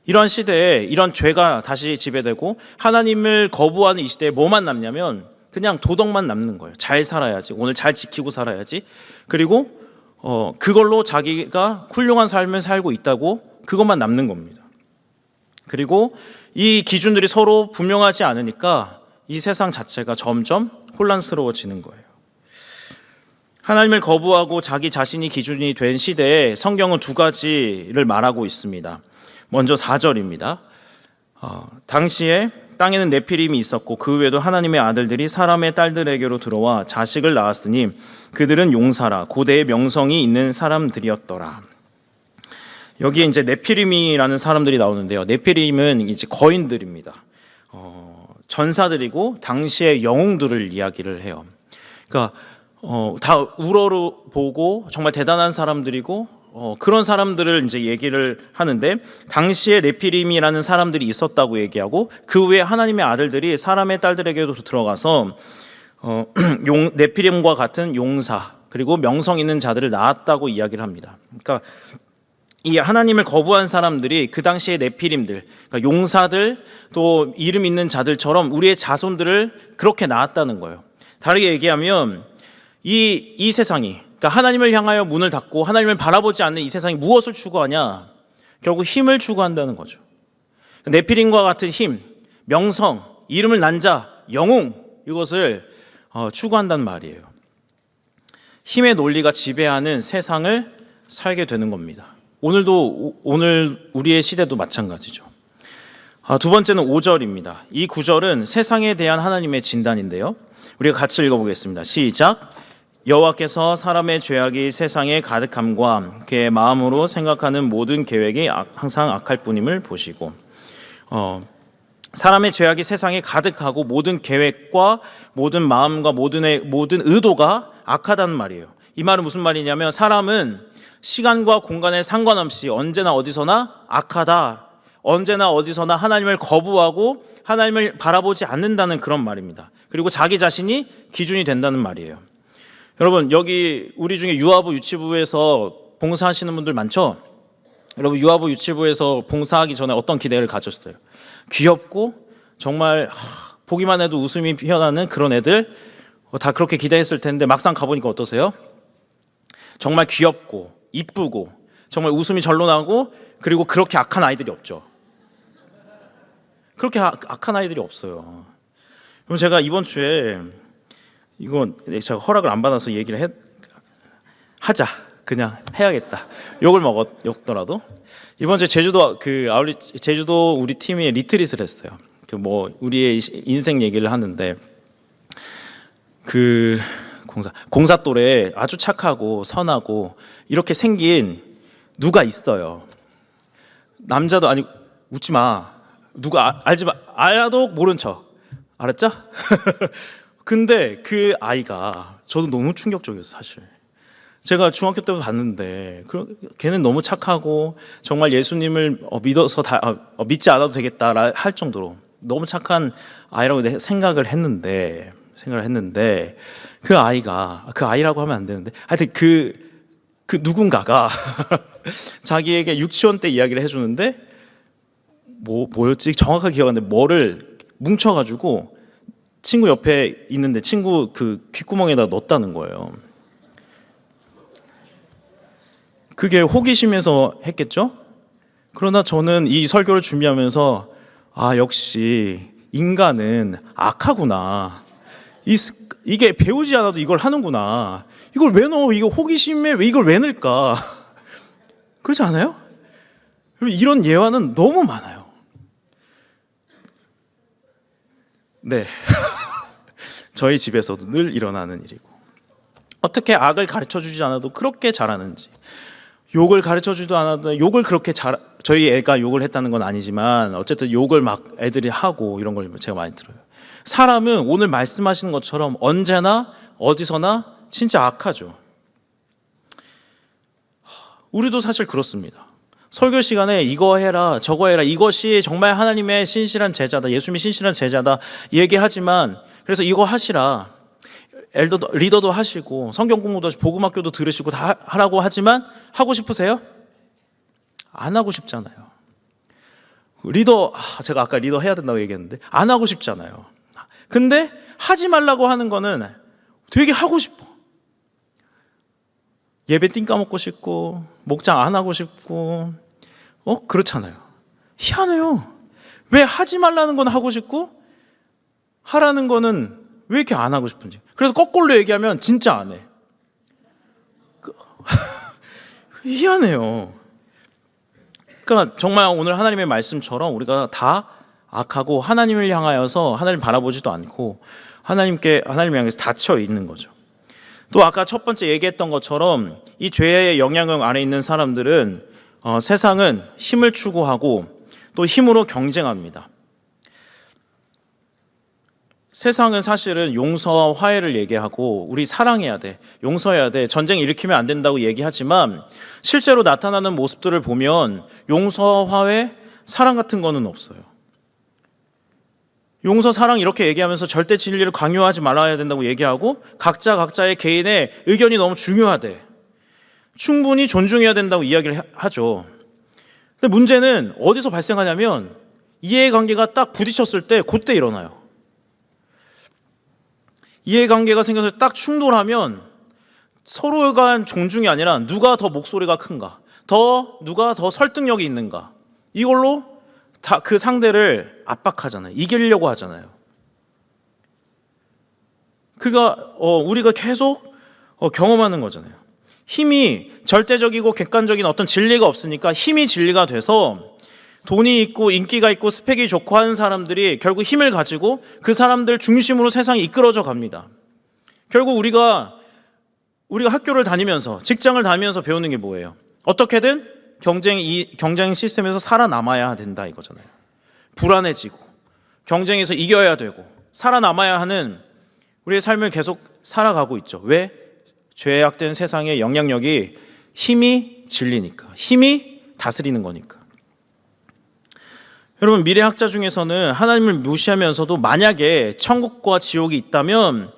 이런 시대에 이런 죄가 다시 지배되고 하나님을 거부하는 이 시대에 뭐만 남냐면 그냥 도덕만 남는 거예요. 잘 살아야지, 오늘 잘 지키고 살아야지, 그리고 그걸로 자기가 훌륭한 삶을 살고 있다고 그것만 남는 겁니다. 그리고 이 기준들이 서로 분명하지 않으니까 이 세상 자체가 점점 혼란스러워지는 거예요. 하나님을 거부하고 자기 자신이 기준이 된 시대에 성경은 두 가지를 말하고 있습니다. 먼저 4절입니다. 당시에 땅에는 네피림이 있었고 그 외에도 하나님의 아들들이 사람의 딸들에게로 들어와 자식을 낳았으니 그들은 용사라 고대의 명성이 있는 사람들이었더라. 여기에 이제 네피림이라는 사람들이 나오는데요. 네피림은 이제 거인들입니다. 전사들이고 당시의 영웅들을 이야기를 해요. 그러니까 다 우러러 보고 정말 대단한 사람들이고 그런 사람들을 이제 얘기를 하는데, 당시에 네피림이라는 사람들이 있었다고 얘기하고 그 외에 하나님의 아들들이 사람의 딸들에게도 들어가서 네피림과 같은 용사 그리고 명성 있는 자들을 낳았다고 이야기를 합니다. 그러니까 이 하나님을 거부한 사람들이 그 당시의 네피림들, 그러니까 용사들, 또 이름 있는 자들처럼 우리의 자손들을 그렇게 낳았다는 거예요. 다르게 얘기하면 이 세상이, 그러니까 하나님을 향하여 문을 닫고 하나님을 바라보지 않는 이 세상이 무엇을 추구하냐? 결국 힘을 추구한다는 거죠. 네피림과 같은 힘, 명성, 이름을 난 자, 영웅, 이것을 추구한단 말이에요. 힘의 논리가 지배하는 세상을 살게 되는 겁니다. 오늘 우리의 시대도 마찬가지죠. 두 번째는 5절입니다. 이 9절은 세상에 대한 하나님의 진단인데요. 우리가 같이 읽어보겠습니다. 시작. 여호와께서 사람의 죄악이 세상에 가득함과 그의 마음으로 생각하는 모든 계획이 항상 악할 뿐임을 보시고, 사람의 죄악이 세상에 가득하고 모든 계획과 모든 마음과 모든 의도가 악하다는 말이에요. 이 말은 무슨 말이냐면 사람은 시간과 공간에 상관없이 언제나 어디서나 악하다, 언제나 어디서나 하나님을 거부하고 하나님을 바라보지 않는다는 그런 말입니다. 그리고 자기 자신이 기준이 된다는 말이에요. 여러분, 여기 우리 중에 유아부 유치부에서 봉사하시는 분들 많죠? 여러분, 유아부 유치부에서 봉사하기 전에 어떤 기대를 가졌어요? 귀엽고 정말 보기만 해도 웃음이 피어나는 그런 애들 다 그렇게 기대했을 텐데 막상 가보니까 어떠세요? 정말 귀엽고 이쁘고 정말 웃음이 절로 나고, 그리고 그렇게 악한 아이들이 없죠. 그렇게 악한 아이들이 없어요. 그럼 제가 이번 주에 이건 제가 허락을 안 받아서 얘기를 하자, 그냥 해야겠다, 욕을 먹더라도 이번 주에 제주도 우리 팀이 리트릿을 했어요. 우리의 인생 얘기를 하는데 공사 또래 아주 착하고 선하고 이렇게 생긴 누가 있어요. 남자도 아니고, 웃지 마, 누가 알지 마, 알아도 모른 척, 알았죠? 근데 그 아이가 저도 너무 충격적이었어요. 사실 제가 중학교 때부터 봤는데 걔는 너무 착하고 정말 예수님을 믿어서 믿지 않아도 되겠다 할 정도로 너무 착한 아이라고 생각을 했는데 그 아이라고 하면 안 되는데 하여튼 그 누군가가 자기에게 유치원 때 이야기를 해주는데 뭐였지? 정확하게 기억 안 나는데 뭐를 뭉쳐가지고 친구 옆에 있는데 친구 그 귓구멍에다 넣었다는 거예요. 그게 호기심에서 했겠죠? 그러나 저는 이 설교를 준비하면서 역시 인간은 악하구나, 이게 배우지 않아도 이걸 하는구나. 이걸 왜 넣어? 이거 호기심에 왜 이걸 왜 넣을까? 그렇지 않아요? 이런 예화는 너무 많아요. 네. 저희 집에서도 늘 일어나는 일이고, 어떻게 악을 가르쳐 주지 않아도 그렇게 잘하는지, 욕을 가르쳐 주지도 않아도 욕을 그렇게 저희 애가 욕을 했다는 건 아니지만 어쨌든 욕을 막 애들이 하고 이런 걸 제가 많이 들어요. 사람은 오늘 말씀하시는 것처럼 언제나 어디서나 진짜 악하죠. 우리도 사실 그렇습니다. 설교 시간에 이거 해라 저거 해라, 이것이 정말 하나님의 신실한 제자다, 예수님의 신실한 제자다 얘기하지만, 그래서 이거 하시라, 리더도 하시고 성경 공부도 하시고 복음학교도 들으시고 다 하라고 하지만 하고 싶으세요? 안 하고 싶잖아요. 제가 아까 리더 해야 된다고 얘기했는데 안 하고 싶잖아요. 근데 하지 말라고 하는 거는 되게 하고 싶어. 예배 띵 까먹고 싶고 목장 안 하고 싶고 그렇잖아요. 희한해요. 왜 하지 말라는 건 하고 싶고 하라는 거는 왜 이렇게 안 하고 싶은지. 그래서 거꾸로 얘기하면 진짜 안 해. 희한해요. 그러니까 정말 오늘 하나님의 말씀처럼 우리가 다 악하고 하나님을 향하여서 하나님 바라보지도 않고 하나님 향해서 닫혀 있는 거죠. 또 아까 첫 번째 얘기했던 것처럼 이 죄의 영향력 아래 있는 사람들은 세상은 힘을 추구하고 또 힘으로 경쟁합니다. 세상은 사실은 용서와 화해를 얘기하고 우리 사랑해야 돼, 용서해야 돼, 전쟁 일으키면 안 된다고 얘기하지만 실제로 나타나는 모습들을 보면 용서와 화해, 사랑 같은 거는 없어요. 용서, 사랑 이렇게 얘기하면서 절대 진리를 강요하지 말아야 된다고 얘기하고 각자의 개인의 의견이 너무 중요하대, 충분히 존중해야 된다고 이야기를 하죠. 근데 문제는 어디서 발생하냐면 이해관계가 딱 부딪혔을 때 그때 일어나요. 이해관계가 생겨서 딱 충돌하면 서로에 대한 존중이 아니라 누가 더 목소리가 큰가, 누가 더 설득력이 있는가, 이걸로 다 그 상대를 압박하잖아요. 이기려고 하잖아요. 우리가 계속 경험하는 거잖아요. 힘이 절대적이고 객관적인 어떤 진리가 없으니까 힘이 진리가 돼서 돈이 있고 인기가 있고 스펙이 좋고 하는 사람들이 결국 힘을 가지고 그 사람들 중심으로 세상이 이끌어져 갑니다. 결국 우리가 학교를 다니면서 직장을 다니면서 배우는 게 뭐예요? 어떻게든 경쟁 시스템에서 살아남아야 된다 이거잖아요. 불안해지고 경쟁에서 이겨야 되고 살아남아야 하는 우리의 삶을 계속 살아가고 있죠. 왜? 죄악된 세상의 영향력이 힘이 진리니까, 힘이 다스리는 거니까. 여러분, 미래학자 중에서는 하나님을 무시하면서도 만약에 천국과 지옥이 있다면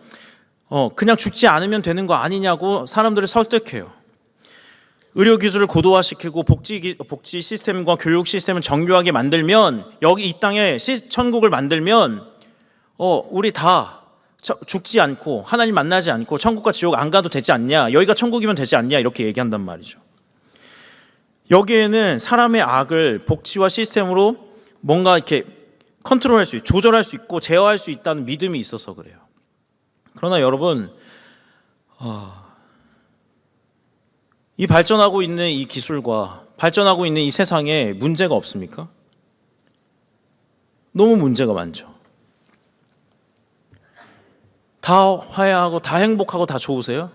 그냥 죽지 않으면 되는 거 아니냐고 사람들을 설득해요. 의료기술을 고도화시키고 복지 시스템과 교육 시스템을 정교하게 만들면, 여기 이 땅에 천국을 만들면 우리 다 죽지 않고 하나님 만나지 않고 천국과 지옥 안 가도 되지 않냐, 여기가 천국이면 되지 않냐, 이렇게 얘기한단 말이죠. 여기에는 사람의 악을 복지와 시스템으로 뭔가 이렇게 컨트롤할 수 있고 조절할 수 있고 제어할 수 있다는 믿음이 있어서 그래요. 그러나 여러분, 이 발전하고 있는 이 기술과 발전하고 있는 이 세상에 문제가 없습니까? 너무 문제가 많죠. 다 화해하고 다 행복하고 다 좋으세요?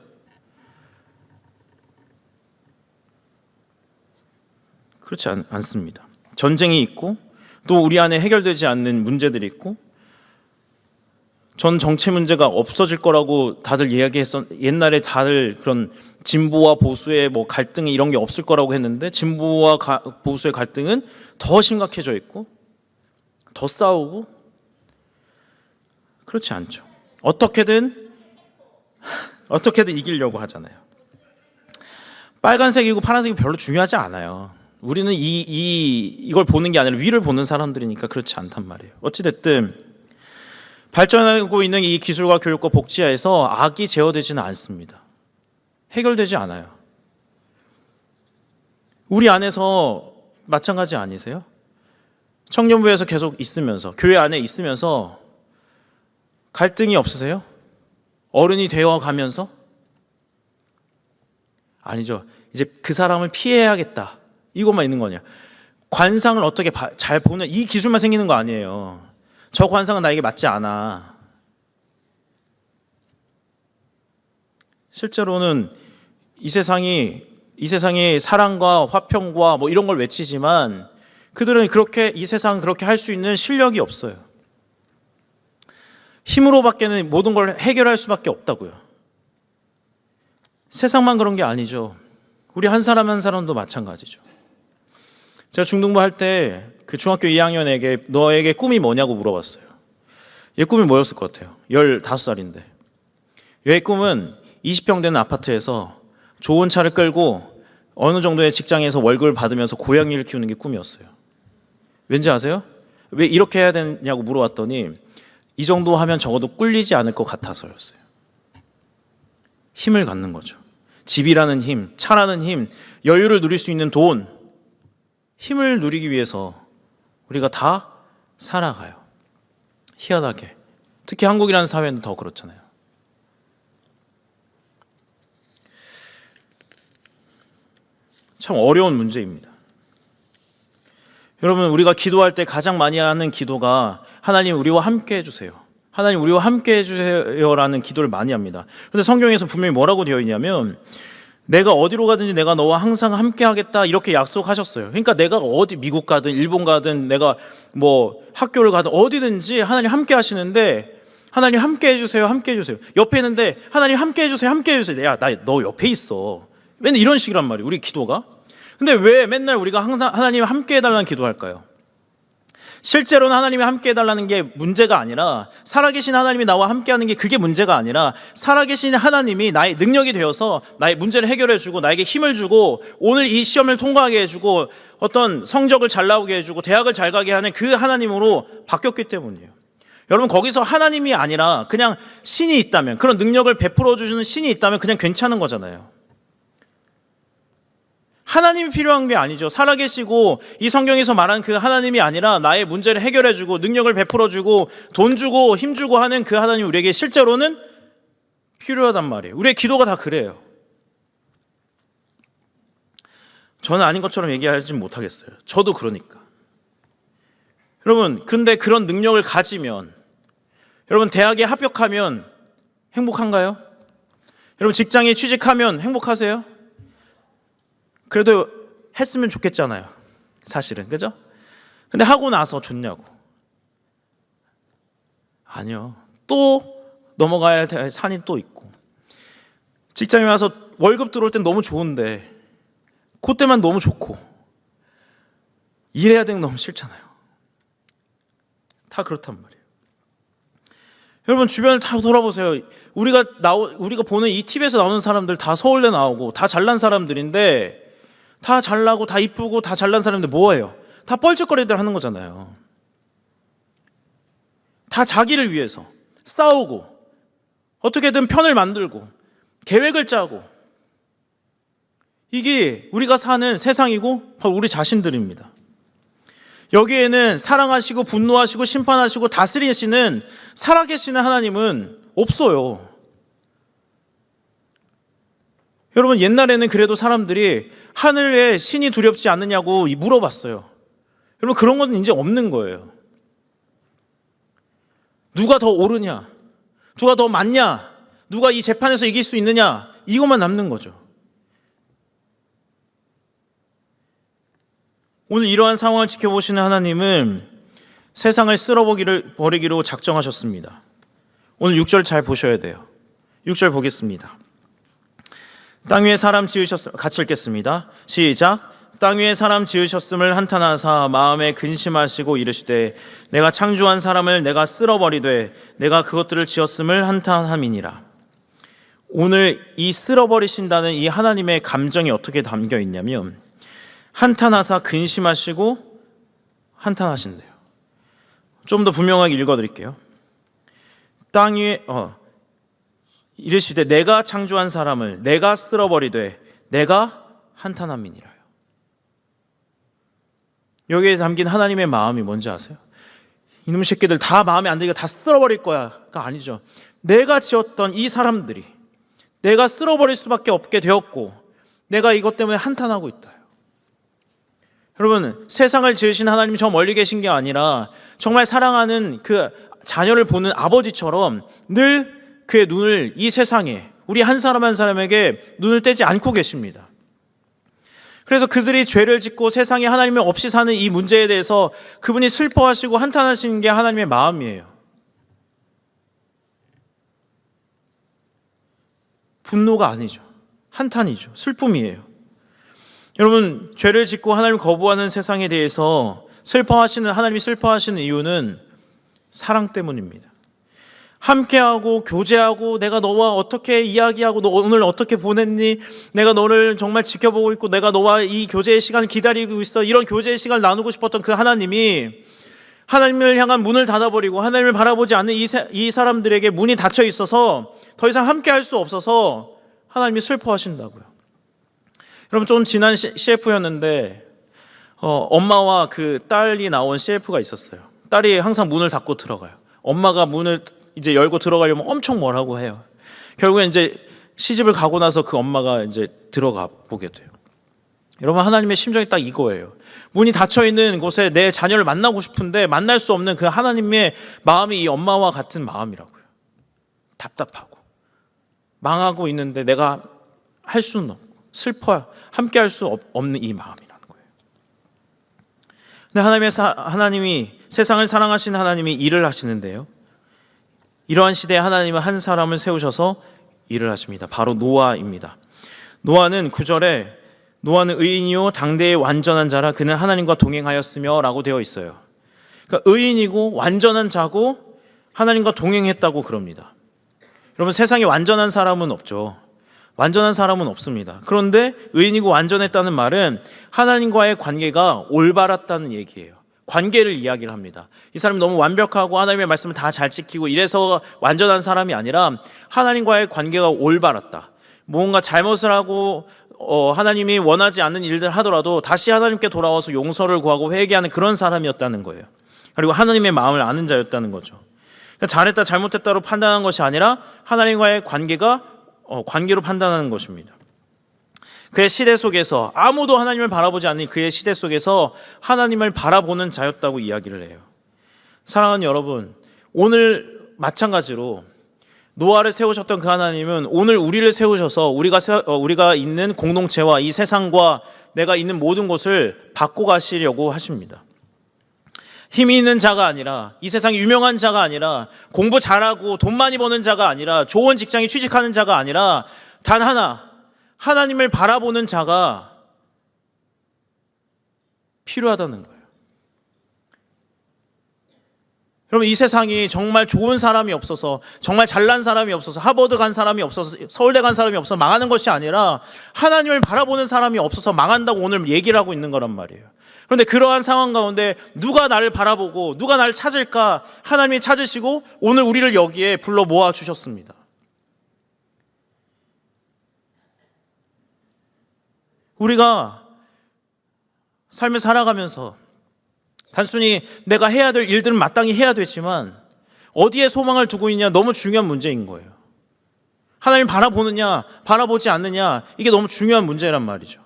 그렇지 않습니다. 전쟁이 있고 또 우리 안에 해결되지 않는 문제들이 있고, 전 정치 문제가 없어질 거라고 다들 옛날에 다들 그런 진보와 보수의 갈등이 이런 게 없을 거라고 했는데 진보와 보수의 갈등은 더 심각해져 있고 더 싸우고, 그렇지 않죠. 어떻게든 이기려고 하잖아요. 빨간색이고 파란색이 별로 중요하지 않아요. 우리는 이걸 보는 게 아니라 위를 보는 사람들이니까 그렇지 않단 말이에요. 어찌됐든 발전하고 있는 이 기술과 교육과 복지하에서 악이 제어되지는 않습니다. 해결되지 않아요. 우리 안에서 마찬가지 아니세요? 청년부에서 계속 있으면서, 교회 안에 있으면서 갈등이 없으세요? 어른이 되어 가면서? 아니죠. 이제 그 사람을 피해야겠다. 이것만 있는 거냐. 관상을 어떻게 잘 보는 이 기술만 생기는 거 아니에요. 저 관상은 나에게 맞지 않아. 실제로는 이 세상이 사랑과 화평과 뭐 이런 걸 외치지만 그들은 이 세상은 그렇게 할 수 있는 실력이 없어요. 힘으로밖에는 모든 걸 해결할 수밖에 없다고요. 세상만 그런 게 아니죠. 우리 한 사람 한 사람도 마찬가지죠. 제가 중등부 할 때 그 중학교 2학년에게 너에게 꿈이 뭐냐고 물어봤어요. 얘 꿈이 뭐였을 것 같아요? 15살인데. 얘 꿈은 20평 되는 아파트에서 좋은 차를 끌고 어느 정도의 직장에서 월급을 받으면서 고양이를 키우는 게 꿈이었어요. 왠지 아세요? 왜 이렇게 해야 되냐고 물어봤더니 이 정도 하면 적어도 꿀리지 않을 것 같아서였어요. 힘을 갖는 거죠. 집이라는 힘, 차라는 힘, 여유를 누릴 수 있는 돈, 힘을 누리기 위해서 우리가 다 살아가요. 희한하게. 특히 한국이라는 사회는 더 그렇잖아요. 참 어려운 문제입니다. 여러분, 우리가 기도할 때 가장 많이 하는 기도가 하나님 우리와 함께 해주세요. 하나님 우리와 함께 해주세요라는 기도를 많이 합니다. 그런데 성경에서 분명히 뭐라고 되어 있냐면 내가 어디로 가든지 내가 너와 항상 함께 하겠다 이렇게 약속하셨어요. 그러니까 내가 어디 미국 가든 일본 가든 내가 뭐 학교를 가든 어디든지 하나님 함께 하시는데 하나님 함께 해주세요, 함께 해주세요. 옆에 있는데 하나님 함께 해주세요, 함께 해주세요. 야, 나 너 옆에 있어. 맨날 이런 식이란 말이에요, 우리 기도가. 근데 왜 맨날 우리가 항상 하나님 함께 해달라는 기도할까요? 실제로는 하나님이 함께 해달라는 게 문제가 아니라 살아계신 하나님이 나와 함께하는 게 그게 문제가 아니라 살아계신 하나님이 나의 능력이 되어서 나의 문제를 해결해주고 나에게 힘을 주고 오늘 이 시험을 통과하게 해주고 어떤 성적을 잘 나오게 해주고 대학을 잘 가게 하는 그 하나님으로 바뀌었기 때문이에요. 여러분, 거기서 하나님이 아니라 그냥 신이 있다면, 그런 능력을 베풀어 주시는 신이 있다면 그냥 괜찮은 거잖아요. 하나님이 필요한 게 아니죠. 살아계시고 이 성경에서 말하는 그 하나님이 아니라 나의 문제를 해결해주고 능력을 베풀어주고 돈 주고 힘 주고 하는 그 하나님이 우리에게 실제로는 필요하단 말이에요. 우리의 기도가 다 그래요. 저는 아닌 것처럼 얘기하지 못하겠어요. 저도 그러니까. 여러분, 근데 그런 능력을 가지면, 여러분 대학에 합격하면 행복한가요? 여러분 직장에 취직하면 행복하세요? 그래도 했으면 좋겠잖아요, 사실은. 그죠? 근데 하고 나서 좋냐고. 아니요. 또 넘어가야 할 산이 또 있고, 직장에 와서 월급 들어올 땐 너무 좋은데 그때만 너무 좋고 일해야 되는 거 너무 싫잖아요. 다 그렇단 말이에요. 여러분 주변을 다 돌아보세요. 우리가 보는 이 TV에서 나오는 사람들 다 서울대 나오고 다 잘난 사람들인데, 다 잘나고 다 이쁘고 다 잘난 사람인데 뭐예요? 다 뻘쩍거리들 하는 거잖아요. 다 자기를 위해서 싸우고 어떻게든 편을 만들고 계획을 짜고, 이게 우리가 사는 세상이고 바로 우리 자신들입니다. 여기에는 사랑하시고 분노하시고 심판하시고 다스리시는 살아계시는 하나님은 없어요. 여러분, 옛날에는 그래도 사람들이 하늘에 신이 두렵지 않느냐고 물어봤어요. 여러분, 그런 건 이제 없는 거예요. 누가 더 옳으냐, 누가 더 맞냐, 누가 이 재판에서 이길 수 있느냐, 이것만 남는 거죠. 오늘 이러한 상황을 지켜보시는 하나님은 세상을 쓸어버리기로 작정하셨습니다. 오늘 6절 잘 보셔야 돼요. 6절 보겠습니다. 땅 위에 사람 지으셨음, 같이 읽겠습니다. 시작. 땅 위에 사람 지으셨음을 한탄하사 마음에 근심하시고 이르시되 내가 창조한 사람을 내가 쓸어버리되 내가 그것들을 지었음을 한탄함이니라. 오늘 이 쓸어버리신다는 이 하나님의 감정이 어떻게 담겨 있냐면, 한탄하사 근심하시고 한탄하신대요. 좀 더 분명하게 읽어드릴게요. 땅 위에 이르시되 내가 창조한 사람을 내가 쓸어버리되 내가 한탄함이니라요. 여기에 담긴 하나님의 마음이 뭔지 아세요? 이놈 새끼들 다 마음에 안 들게 다 쓸어버릴 거야가 아니죠. 내가 지었던 이 사람들이 내가 쓸어버릴 수밖에 없게 되었고 내가 이것 때문에 한탄하고 있다. 여러분, 세상을 지으신 하나님이 저 멀리 계신 게 아니라 정말 사랑하는 그 자녀를 보는 아버지처럼 늘 그의 눈을 이 세상에 우리 한 사람 한 사람에게 눈을 떼지 않고 계십니다. 그래서 그들이 죄를 짓고 세상에 하나님이 없이 사는 이 문제에 대해서 그분이 슬퍼하시고 한탄하시는 게 하나님의 마음이에요. 분노가 아니죠. 한탄이죠. 슬픔이에요. 여러분, 죄를 짓고 하나님을 거부하는 세상에 대해서 하나님이 슬퍼하시는 이유는 사랑 때문입니다. 함께하고 교제하고 내가 너와 어떻게 이야기하고 너 오늘 어떻게 보냈니? 내가 너를 정말 지켜보고 있고 내가 너와 이 교제의 시간을 기다리고 있어. 이런 교제의 시간을 나누고 싶었던 그 하나님이 하나님을 향한 문을 닫아버리고 하나님을 바라보지 않는 이 사람들에게 문이 닫혀 있어서 더 이상 함께할 수 없어서 하나님이 슬퍼하신다고요. 여러분, 좀 지난 CF였는데 엄마와 그 딸이 나온 CF가 있었어요. 딸이 항상 문을 닫고 들어가요. 엄마가 문을 이제 열고 들어가려면 엄청 뭐라고 해요. 결국에 이제 시집을 가고 나서 그 엄마가 이제 들어가 보게 돼요. 여러분, 하나님의 심정이 딱 이거예요. 문이 닫혀 있는 곳에 내 자녀를 만나고 싶은데 만날 수 없는 그 하나님의 마음이 이 엄마와 같은 마음이라고요. 답답하고 망하고 있는데 내가 할 수는 없고 슬퍼 함께 할 수 없는 이 마음이라는 거예요. 근데 하나님이 세상을 사랑하시는 하나님이 일을 하시는데요. 이러한 시대에 하나님은 한 사람을 세우셔서 일을 하십니다. 바로 노아입니다. 노아는 9절에 노아는 의인이요 당대의 완전한 자라 그는 하나님과 동행하였으며 라고 되어 있어요. 그러니까 의인이고 완전한 자고 하나님과 동행했다고 그럽니다. 여러분, 세상에 완전한 사람은 없죠. 완전한 사람은 없습니다. 그런데 의인이고 완전했다는 말은 하나님과의 관계가 올바랐다는 얘기예요. 관계를 이야기를 합니다. 이 사람이 너무 완벽하고 하나님의 말씀을 다 잘 지키고 이래서 완전한 사람이 아니라 하나님과의 관계가 올바랐다. 무언가 잘못을 하고 하나님이 원하지 않는 일들 하더라도 다시 하나님께 돌아와서 용서를 구하고 회개하는 그런 사람이었다는 거예요. 그리고 하나님의 마음을 아는 자였다는 거죠. 그러니까 잘했다 잘못했다로 판단하는 것이 아니라 하나님과의 관계로 판단하는 것입니다. 그의 시대 속에서 아무도 하나님을 바라보지 않는 그의 시대 속에서 하나님을 바라보는 자였다고 이야기를 해요. 사랑하는 여러분, 오늘 마찬가지로 노아를 세우셨던 그 하나님은 오늘 우리를 세우셔서 우리가 있는 공동체와 이 세상과 내가 있는 모든 곳을 바꿔 가시려고 하십니다. 힘이 있는 자가 아니라, 이 세상에 유명한 자가 아니라, 공부 잘하고 돈 많이 버는 자가 아니라, 좋은 직장에 취직하는 자가 아니라 단 하나, 하나님을 바라보는 자가 필요하다는 거예요. 여러분, 이 세상이 정말 좋은 사람이 없어서, 정말 잘난 사람이 없어서, 하버드 간 사람이 없어서, 서울대 간 사람이 없어서 망하는 것이 아니라 하나님을 바라보는 사람이 없어서 망한다고 오늘 얘기를 하고 있는 거란 말이에요. 그런데 그러한 상황 가운데 누가 나를 바라보고 누가 나를 찾을까? 하나님이 찾으시고 오늘 우리를 여기에 불러 모아 주셨습니다. 우리가 삶을 살아가면서 단순히 내가 해야 될 일들은 마땅히 해야 되지만 어디에 소망을 두고 있냐, 너무 중요한 문제인 거예요. 하나님 바라보느냐 바라보지 않느냐, 이게 너무 중요한 문제란 말이죠.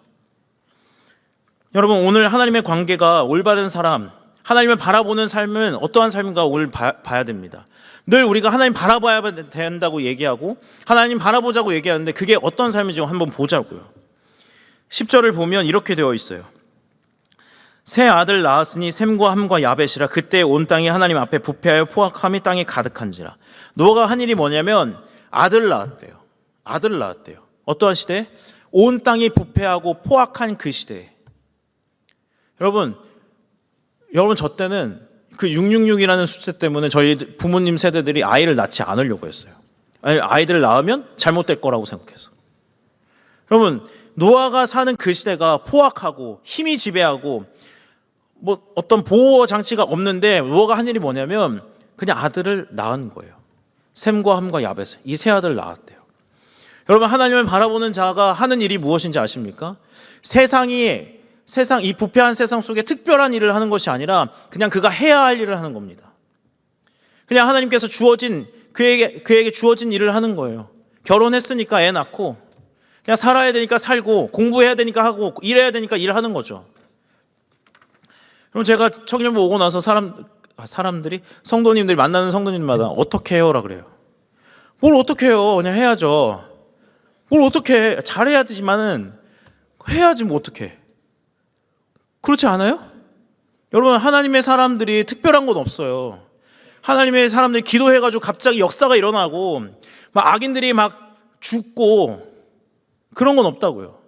여러분, 오늘 하나님의 관계가 올바른 사람, 하나님을 바라보는 삶은 어떠한 삶인가 오늘 봐야 됩니다. 늘 우리가 하나님 바라봐야 된다고 얘기하고 하나님 바라보자고 얘기하는데 그게 어떤 삶인지 한번 보자고요. 10절을 보면 이렇게 되어 있어요. 새 아들 낳았으니 셈과 함과 야벳이라. 그때 온 땅이 하나님 앞에 부패하여 포악함이 땅에 가득한지라. 노아가 한 일이 뭐냐면 아들을 낳았대요. 아들을 낳았대요. 어떠한 시대? 온 땅이 부패하고 포악한 그 시대에. 여러분 저 때는 그 666이라는 숫자 때문에 저희 부모님 세대들이 아이를 낳지 않으려고 했어요. 아이들을 낳으면 잘못될 거라고 생각해서. 여러분, 노아가 사는 그 시대가 포악하고 힘이 지배하고 뭐 어떤 보호 장치가 없는데 노아가 한 일이 뭐냐면 그냥 아들을 낳은 거예요. 셈과 함과 야벳, 이 세 아들을 낳았대요. 여러분, 하나님을 바라보는 자가 하는 일이 무엇인지 아십니까? 이 부패한 세상 속에 특별한 일을 하는 것이 아니라 그냥 그가 해야 할 일을 하는 겁니다. 그냥 하나님께서 주어진 그에게 주어진 일을 하는 거예요. 결혼했으니까 애 낳고 그냥 살아야 되니까 살고 공부해야 되니까 하고 일해야 되니까 일하는 거죠. 그럼 제가 청년부 오고 나서 사람들이 성도님들이 만나는 성도님마다 어떻게 해요라 그래요. 뭘 어떻게 해요? 그냥 해야죠. 뭘 어떻게 해? 잘해야지만은 해야지 뭐 어떻게. 그렇지 않아요? 여러분, 하나님의 사람들이 특별한 건 없어요. 하나님의 사람들이 기도해가지고 갑자기 역사가 일어나고 막 악인들이 막 죽고 그런 건 없다고요.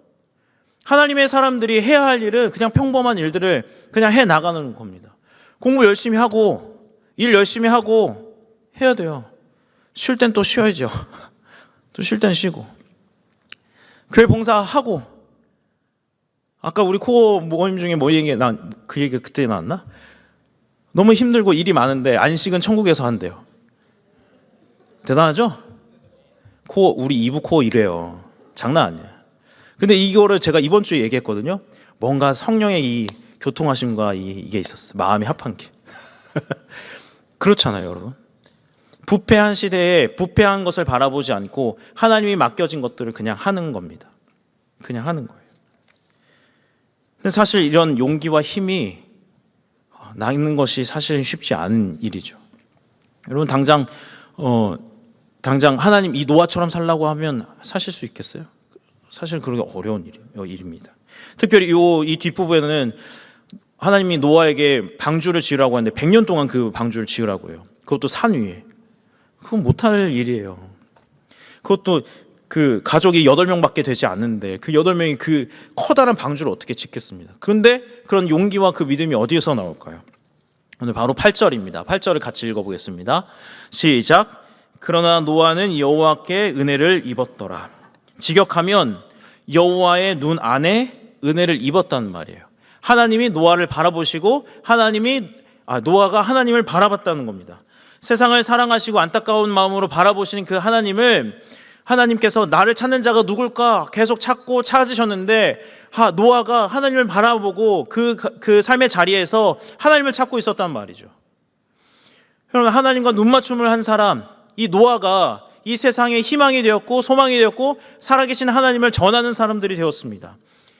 하나님의 사람들이 해야 할 일은 그냥 평범한 일들을 그냥 해 나가는 겁니다. 공부 열심히 하고 일 열심히 하고 해야 돼요. 쉴 땐 또 쉬어야죠. 또 쉴 땐 쉬고 교회 봉사하고. 아까 우리 코어 모임 중에 그 얘기 그때 나왔나? 너무 힘들고 일이 많은데 안식은 천국에서 한대요. 대단하죠? 우리 2부 코어 이래요. 장난 아니에요. 근데 이거를 제가 이번 주에 얘기했거든요. 뭔가 성령의 이 교통하심과 이게 있었어요. 마음이 합한 게. 그렇잖아요, 여러분. 부패한 시대에 부패한 것을 바라보지 않고 하나님이 맡겨진 것들을 그냥 하는 겁니다. 그냥 하는 거예요. 근데 사실 이런 용기와 힘이 낳는 것이 사실은 쉽지 않은 일이죠. 여러분, 당장 하나님 이 노아처럼 살라고 하면 사실 수 있겠어요? 사실 그러기 어려운 일입니다. 특별히 이 뒷부분에는 하나님이 노아에게 방주를 지으라고 하는데 100년 동안 그 방주를 지으라고 해요. 그것도 산 위에. 그건 못할 일이에요. 그것도 그 가족이 8명밖에 되지 않는데 그 8명이 그 커다란 방주를 어떻게 짓겠습니다. 그런데 그런 용기와 그 믿음이 어디에서 나올까요? 오늘 바로 8절입니다. 8절을 같이 읽어보겠습니다. 시작. 그러나 노아는 여호와께 은혜를 입었더라. 직역하면 여호와의 눈 안에 은혜를 입었단 말이에요. 하나님이 노아를 바라보시고 노아가 하나님을 바라봤다는 겁니다. 세상을 사랑하시고 안타까운 마음으로 바라보시는 그 하나님께서 나를 찾는 자가 누굴까 계속 찾으셨는데 노아가 하나님을 바라보고 그 삶의 자리에서 하나님을 찾고 있었단 말이죠. 여러분, 하나님과 눈맞춤을 한 사람, 이 노아가 이 세상의 희망이 되었고 소망이 되었고 살아계신 하나님을 전하는 사람들이 되었습니다.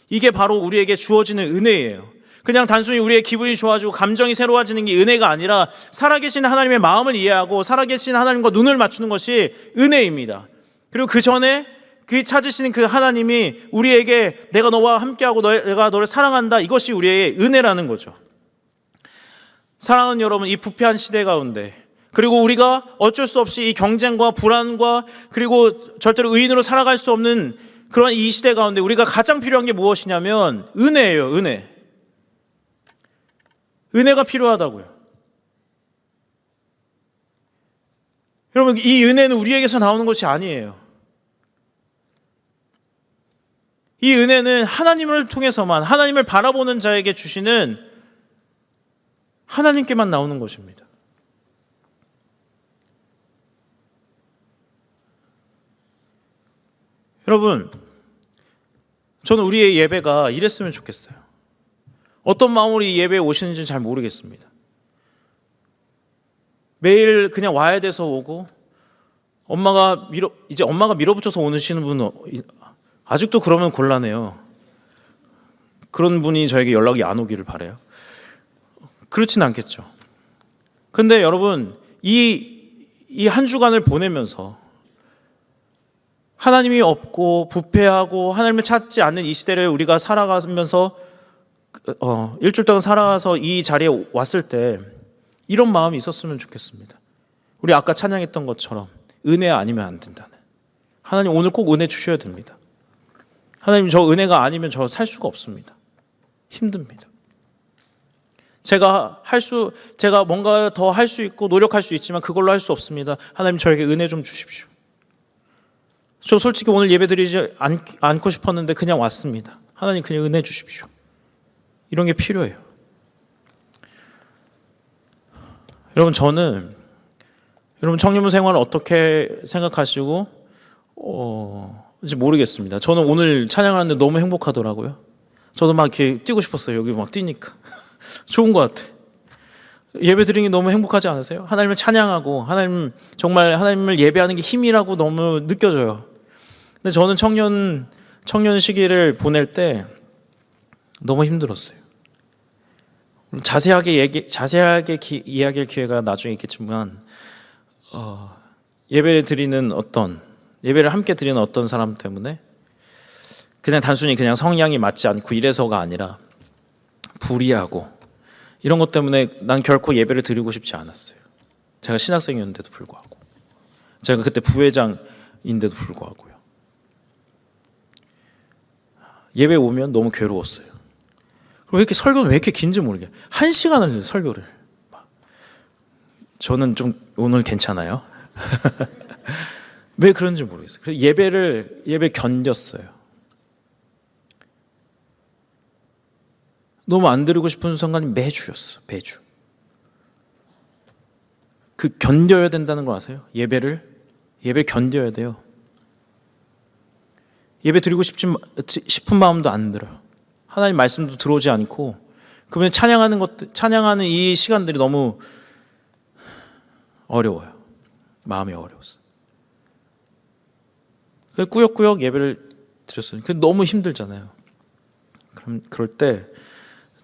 이게 바로 우리에게 주어지는 은혜예요. 그냥 단순히 우리의 기분이 좋아지고 감정이 새로워지는 게 은혜가 아니라 살아계신 하나님의 마음을 이해하고 살아계신 하나님과 눈을 맞추는 것이 은혜입니다. 그리고 그 전에 그 찾으시는 그 하나님이 우리에게 내가 너와 함께하고 내가 너를 사랑한다, 이것이 우리의 은혜라는 거죠. 사랑하는 여러분, 이 부패한 시대 가운데 그리고 우리가 어쩔 수 없이 이 경쟁과 불안과 그리고 절대로 의인으로 살아갈 수 없는 그런 이 시대 가운데 우리가 가장 필요한 게 무엇이냐면 은혜예요. 은혜가 필요하다고요. 여러분, 이 은혜는 우리에게서 나오는 것이 아니에요. 이 은혜는 하나님을 통해서만, 하나님을 바라보는 자에게 주시는 하나님께만 나오는 것입니다. 여러분, 저는 우리의 예배가 이랬으면 좋겠어요. 어떤 마음으로 이 예배에 오시는지는 잘 모르겠습니다. 매일 그냥 와야 돼서 오고 이제 엄마가 밀어붙여서 오시는 분은 아직도 그러면 곤란해요. 그런 분이 저에게 연락이 안 오기를 바라요. 그렇진 않겠죠. 근데 여러분, 이 한 주간을 보내면서 하나님이 없고 부패하고 하나님을 찾지 않는 이 시대를 우리가 살아가면서 일주일 동안 살아가서 이 자리에 왔을 때 이런 마음이 있었으면 좋겠습니다. 우리 아까 찬양했던 것처럼 은혜 아니면 안 된다는. 하나님, 오늘 꼭 은혜 주셔야 됩니다. 하나님, 저 은혜가 아니면 저 살 수가 없습니다. 힘듭니다. 제가 뭔가 더 할 수 있고 노력할 수 있지만 그걸로 할 수 없습니다. 하나님, 저에게 은혜 좀 주십시오. 저 솔직히 오늘 예배 드리지 않고 싶었는데 그냥 왔습니다. 하나님, 그냥 은혜 주십시오. 이런 게 필요해요. 여러분, 저는 여러분 청년부 생활을 어떻게 생각하시고 이제 모르겠습니다. 저는 오늘 찬양하는데 너무 행복하더라고요. 저도 막 이렇게 뛰고 싶었어요. 여기 막 뛰니까 좋은 것 같아. 예배 드리는 게 너무 행복하지 않으세요? 하나님을 찬양하고 정말 하나님을 예배하는 게 힘이라고 너무 느껴져요. 근데 저는 청년 시기를 보낼 때 너무 힘들었어요. 자세하게 이야기할 기회가 나중에 있겠지만 예배를 함께 드리는 어떤 사람 때문에 그냥 단순히 그냥 성향이 맞지 않고 이래서가 아니라 불의하고 이런 것 때문에 난 결코 예배를 드리고 싶지 않았어요. 제가 신학생이었는데도 불구하고, 제가 그때 부회장인데도 불구하고요. 예배 오면 너무 괴로웠어요. 그리고 왜 이렇게 설교는 왜 이렇게 긴지 모르게 1시간을 설교를. 저는 좀 오늘 괜찮아요. 왜 그런지 모르겠어요. 그래서 예배 견뎠어요. 너무 안 드리고 싶은 순간이 매주였어. 매주. 그 견뎌야 된다는 거 아세요? 예배를 견뎌야 돼요. 예배 드리고 싶은 마음도 안 들어요. 하나님 말씀도 들어오지 않고 그분이 찬양하는 이 시간들이 너무 어려워요. 마음이 어려웠어. 그래서 꾸역꾸역 예배를 드렸어요. 근데 너무 힘들잖아요. 그럴 때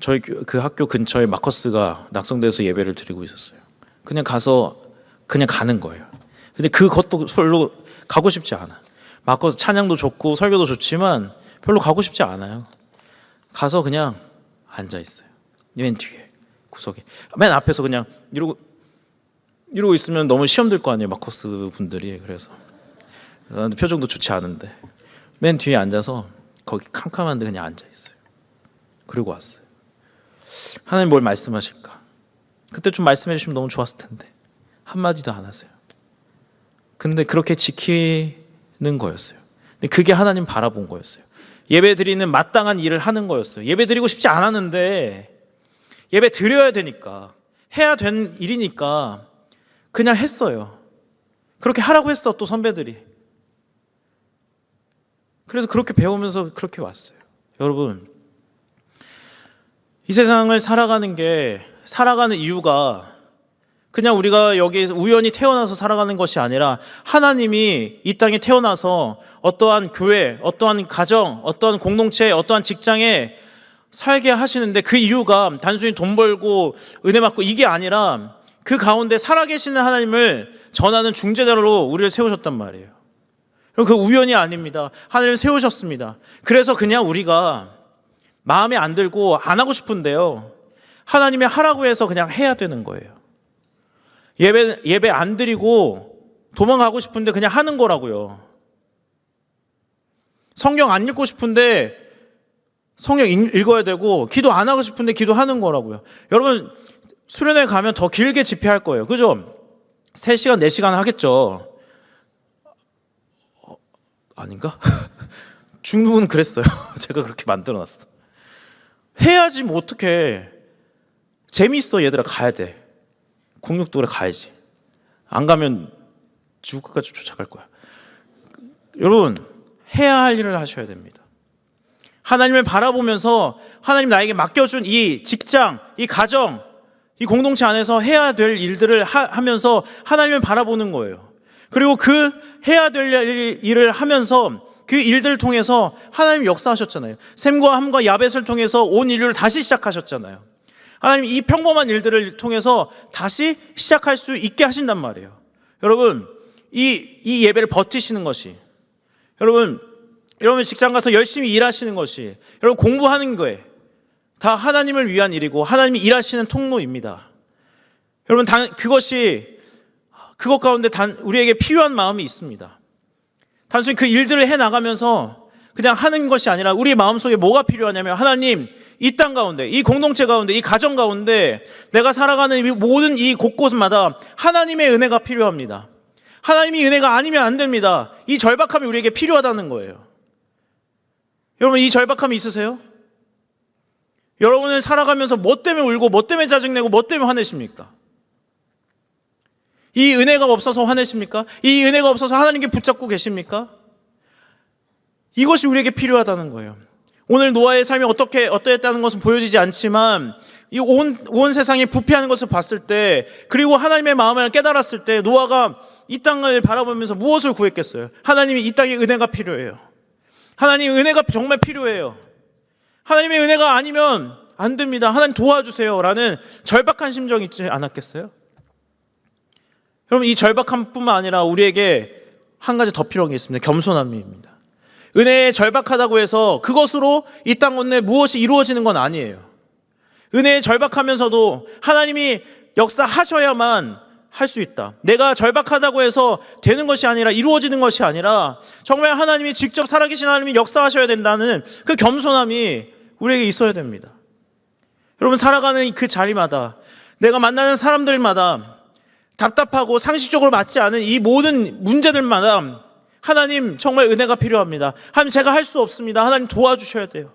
저희 그 학교 근처에 마커스가 낙성대에서 예배를 드리고 있었어요. 그냥 가는 거예요. 근데 그것도 별로 가고 싶지 않아. 마커스 찬양도 좋고 설교도 좋지만 별로 가고 싶지 않아요. 가서 그냥 앉아 있어요. 맨 뒤에 구석에, 맨 앞에서 그냥 이러고 있으면 너무 시험 들 거 아니에요, 마커스 분들이. 그래서 표정도 좋지 않은데 맨 뒤에 앉아서 거기 캄캄한데 그냥 앉아 있어요. 그리고 왔어요. 하나님 뭘 말씀하실까? 그때 좀 말씀해 주시면 너무 좋았을 텐데 한마디도 안 하세요. 근데 그렇게 지키는 거였어요. 근데 그게 하나님 바라본 거였어요. 예배 드리는 마땅한 일을 하는 거였어요. 예배 드리고 싶지 않았는데 예배 드려야 되니까, 해야 된 일이니까 그냥 했어요. 그렇게 하라고 했어, 또 선배들이. 그래서 그렇게 배우면서 그렇게 왔어요. 여러분, 이 세상을 살아가는 이유가 그냥 우리가 여기에서 우연히 태어나서 살아가는 것이 아니라 하나님이 이 땅에 태어나서 어떠한 교회, 어떠한 가정, 어떠한 공동체, 어떠한 직장에 살게 하시는데 그 이유가 단순히 돈 벌고 은혜 받고 이게 아니라 그 가운데 살아계시는 하나님을 전하는 중재자로 우리를 세우셨단 말이에요. 그 우연이 아닙니다. 하나님을 세우셨습니다. 그래서 그냥 우리가 마음에 안 들고 안 하고 싶은데요, 하나님이 하라고 해서 그냥 해야 되는 거예요. 예배 안 드리고 도망가고 싶은데 그냥 하는 거라고요. 성경 안 읽고 싶은데 성경 읽어야 되고, 기도 안 하고 싶은데 기도하는 거라고요. 여러분, 수련회 가면 더 길게 집회할 거예요. 그죠? 3시간, 4시간 하겠죠. 아닌가? 중국은 그랬어요. 제가 그렇게 만들어놨어. 해야지 뭐 어떡해. 재미있어. 얘들아, 가야 돼. 공육도에 가야지. 안 가면 지구 끝까지 쫓아갈 거야. 여러분, 해야 할 일을 하셔야 됩니다. 하나님을 바라보면서 하나님 나에게 맡겨준 이 직장, 이 가정, 이 공동체 안에서 해야 될 일들을 하면서 하나님을 바라보는 거예요. 그리고 그 해야 될 일을 하면서 그 일들을 통해서 하나님이 역사하셨잖아요. 샘과 함과 야벳을 통해서 온 인류를 다시 시작하셨잖아요. 하나님 이 평범한 일들을 통해서 다시 시작할 수 있게 하신단 말이에요. 여러분, 이 예배를 버티시는 것이, 여러분 직장 가서 열심히 일하시는 것이, 여러분 공부하는 거에 다 하나님을 위한 일이고 하나님이 일하시는 통로입니다. 여러분, 그것 가운데 우리에게 필요한 마음이 있습니다. 단순히 그 일들을 해나가면서 그냥 하는 것이 아니라 우리 마음속에 뭐가 필요하냐면, 하나님, 이 땅 가운데, 이 공동체 가운데, 이 가정 가운데 내가 살아가는 모든 이 곳곳마다 하나님의 은혜가 필요합니다. 하나님이 은혜가 아니면 안 됩니다. 이 절박함이 우리에게 필요하다는 거예요. 여러분, 이 절박함이 있으세요? 여러분을 살아가면서 뭐 때문에 울고 뭐 때문에 짜증내고 뭐 때문에 화내십니까? 이 은혜가 없어서 화내십니까? 이 은혜가 없어서 하나님께 붙잡고 계십니까? 이것이 우리에게 필요하다는 거예요. 오늘 노아의 삶이 어떠했다는 것은 보여지지 않지만 이 온 세상이 부패하는 것을 봤을 때, 그리고 하나님의 마음을 깨달았을 때 노아가 이 땅을 바라보면서 무엇을 구했겠어요? 하나님이 이 땅에 은혜가 필요해요. 하나님 은혜가 정말 필요해요. 하나님의 은혜가 아니면 안 됩니다. 하나님 도와주세요 라는 절박한 심정이 있지 않았겠어요? 여러분, 이 절박함뿐만 아니라 우리에게 한 가지 더 필요한 게 있습니다. 겸손함입니다. 은혜에 절박하다고 해서 그것으로 이 땅 건너에 무엇이 이루어지는 건 아니에요. 은혜에 절박하면서도 하나님이 역사하셔야만 할 수 있다. 내가 절박하다고 해서 되는 것이 아니라, 이루어지는 것이 아니라 정말 하나님이 직접 살아계신 하나님이 역사하셔야 된다는 그 겸손함이 우리에게 있어야 됩니다. 여러분, 살아가는 그 자리마다, 내가 만나는 사람들마다 답답하고 상식적으로 맞지 않은 이 모든 문제들마다 하나님 정말 은혜가 필요합니다. 하나님, 제가 할 수 없습니다. 하나님 도와주셔야 돼요.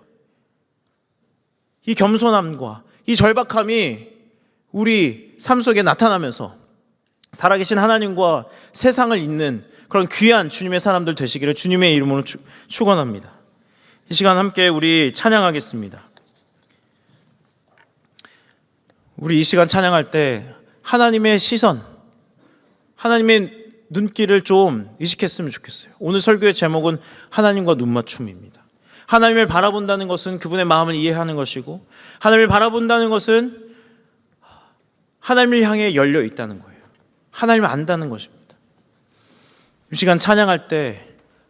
이 겸손함과 이 절박함이 우리 삶 속에 나타나면서 살아계신 하나님과 세상을 잇는 그런 귀한 주님의 사람들 되시기를 주님의 이름으로 축원합니다. 이 시간 함께 우리 찬양하겠습니다. 우리 이 시간 찬양할 때 하나님의 시선, 하나님의 눈길을 좀 의식했으면 좋겠어요. 오늘 설교의 제목은 하나님과 눈맞춤입니다. 하나님을 바라본다는 것은 그분의 마음을 이해하는 것이고, 하나님을 바라본다는 것은 하나님을 향해 열려 있다는 거예요. 하나님을 안다는 것입니다. 이 시간 찬양할 때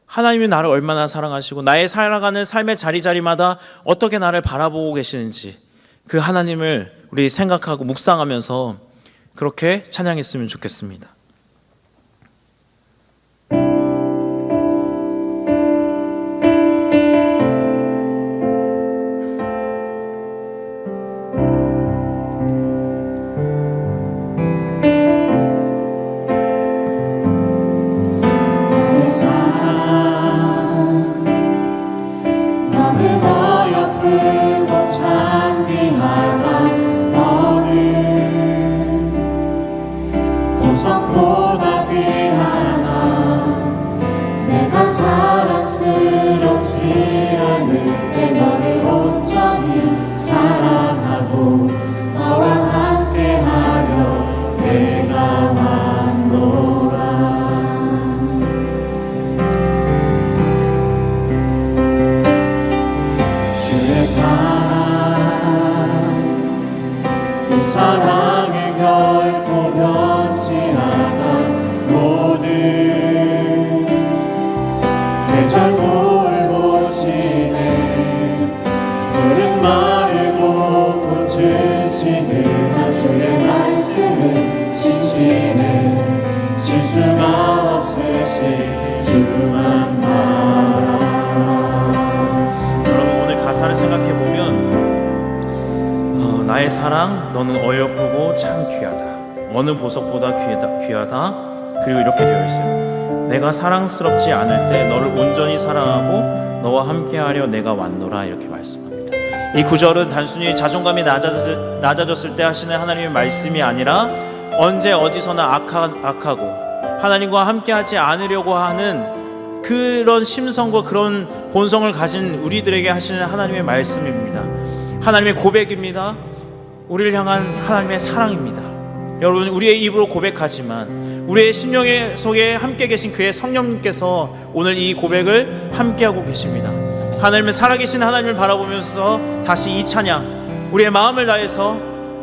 하나님이 나를 얼마나 사랑하시고 나의 살아가는 삶의 자리자리마다 어떻게 나를 바라보고 계시는지, 그 하나님을 우리 생각하고 묵상하면서 그렇게 찬양했으면 좋겠습니다. 사랑을 결코 변치 않아 모든 계절 돌보시네. 푸른 마르고 꽃은 시드나 주의 말씀은 신실해. 실수가 없으신 주만 바라라. 여러분, 오늘 가사를 생각해 보면 나의 사랑 너는 어여쁘고 참 귀하다. 어느 보석보다 귀하다. 그리고 이렇게 되어 있어요. 내가 사랑스럽지 않을 때 너를 온전히 사랑하고 너와 함께하려 내가 왔노라. 이렇게 말씀합니다. 이 구절은 단순히 자존감이 낮아졌을 때 하시는 하나님의 말씀이 아니라 언제 어디서나 악하고 하나님과 함께하지 않으려고 하는 그런 심성과 그런 본성을 가진 우리들에게 하시는 하나님의 말씀입니다. 하나님의 고백입니다. 우리를 향한 하나님의 사랑입니다. 여러분, 우리의 입으로 고백하지만 우리의 심령 속에 함께 계신 그의 성령님께서 오늘 이 고백을 함께하고 계십니다. 하나님의 살아계신 하나님을 바라보면서 다시 이 찬양 우리의 마음을 다해서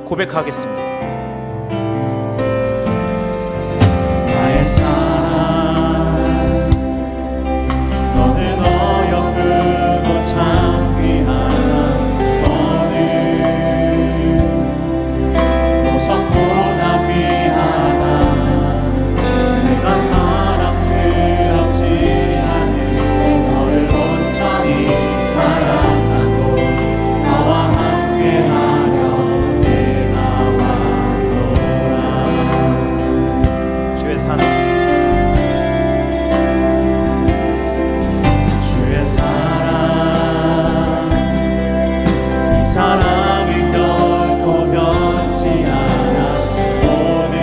고백하겠습니다. 나의 사랑 너는 어여쁘고 참 귀하다. 보석보다 귀하다. 내가 사랑스럽지 않을 때 너를 온전히 사랑하고 너와 함께하려 내가 왔노라. 주의 사랑, 주의 사랑, 이 사랑은 결코 변치 않아. 모든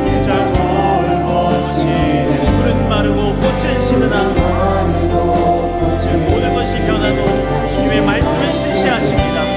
계절 돌보시네. 푸른 마르고 꽃은 시드나 모든 것이 변하도 주님의 말씀은 신실하십니다.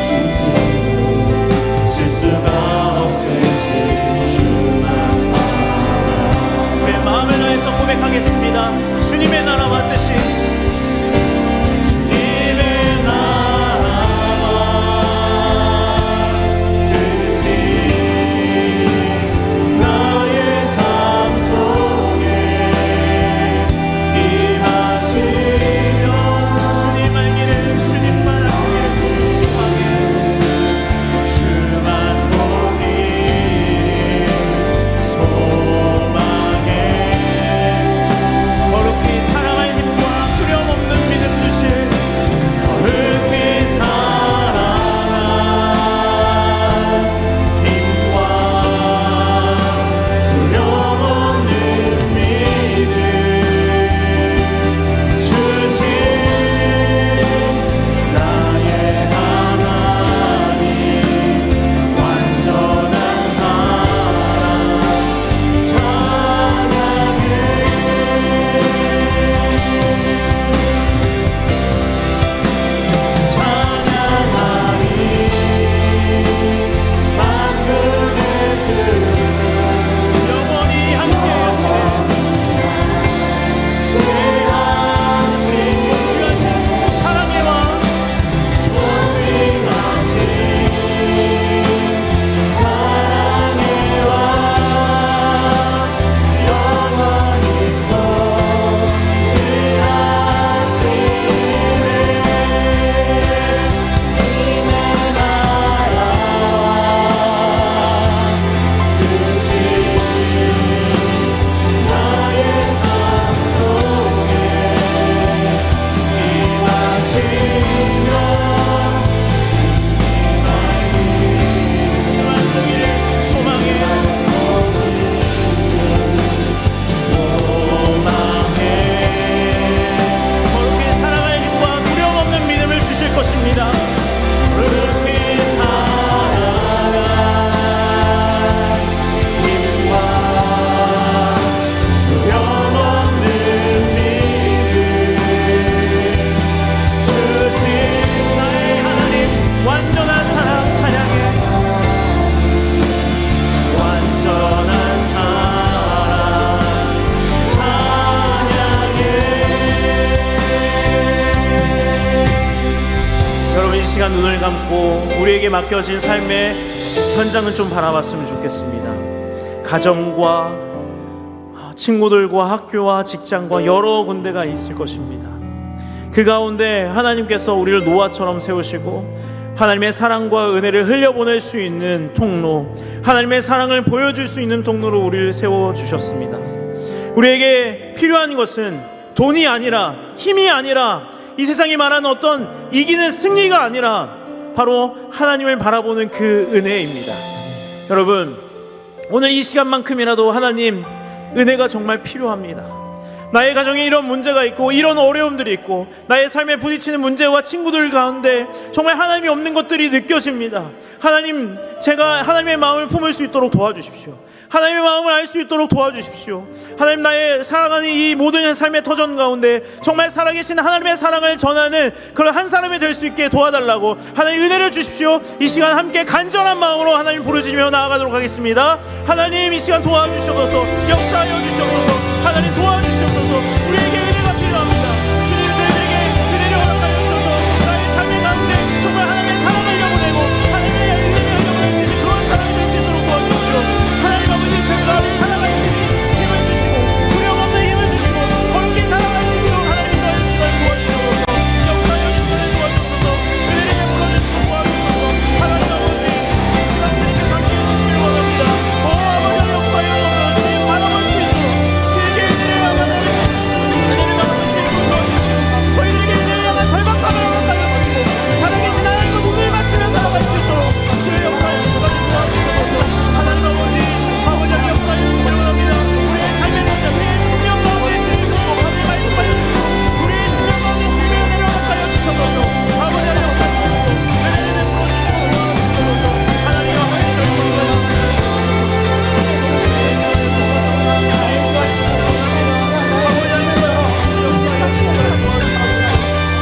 남고 우리에게 맡겨진 삶의 현장을 좀 바라봤으면 좋겠습니다. 가정과 친구들과 학교와 직장과 여러 군데가 있을 것입니다. 그 가운데 하나님께서 우리를 노아처럼 세우시고 하나님의 사랑과 은혜를 흘려보낼 수 있는 통로, 하나님의 사랑을 보여줄 수 있는 통로로 우리를 세워주셨습니다. 우리에게 필요한 것은 돈이 아니라, 힘이 아니라, 이 세상이 말하는 어떤 이기는 승리가 아니라 바로 하나님을 바라보는 그 은혜입니다. 여러분, 오늘 이 시간만큼이라도 하나님 은혜가 정말 필요합니다. 나의 가정에 이런 문제가 있고 이런 어려움들이 있고 나의 삶에 부딪히는 문제와 친구들 가운데 정말 하나님이 없는 것들이 느껴집니다. 하나님, 제가 하나님의 마음을 품을 수 있도록 도와주십시오. 하나님의 마음을 알 수 있도록 도와주십시오. 하나님, 나의 살아가는 이 모든 삶의 터전 가운데 정말 살아계신 하나님의 사랑을 전하는 그런 한 사람이 될 수 있게 도와달라고 하나님 은혜를 주십시오. 이 시간 함께 간절한 마음으로 하나님 부르짖으며 나아가도록 하겠습니다. 하나님, 이 시간 도와주시옵소서. 역사하여 주시옵소서. 하나님 도와주시옵소서. 우리에게 은혜가 필요합니다. 주님, 저희들에게 은혜를 허락하여 주셔서 나의 삶의 가운데 정말 하나님의 사랑을 흘려보내고 하나님의 은혜를 흘려보낼 수 있는 그런 사람이 될 수 있도록 도와주십시오. 하나님 아버지, 저희가 살아갈 수 있는 힘을 주시고 두려움 없는 힘을 주시고 거룩히 살아갈 수 있도록 하나님 인도하여 주시고 도와주시옵소서. 역사하여 주시는 도와주옵소서. 은혜를 베풀어 주시고 도와주옵소서. 하나님 아버지, 이 시간 주님께서 함께 해주시길 원합니다. 오 아버지, 역사하여 주시고 주님 바라볼 수 있도록 주님께 은혜를 향한 은혜를 바라볼 수 있도록 도와주시고 저희들에게 은혜를 향한 절박함을 허락하여 주시고 살아계신 하나님과 눈을 맞추며 살아갈 수 있도록 주의 역사하여 주시고 도와주시옵소서. 하나님 아버지, 아버지의 역사하여 주시길 원합니다. 우리의 삶의 가운데, 우리의 생명 가운데 주님 아버지 말씀하여 주시고 우리의 생명 가운데 주님의 은혜를 허락하여 주시옵소서. 아버지의 역사하여 주시고 은혜를 베풀어 주시고 도와주시옵소서. 하나님 아버지, 저희 모두가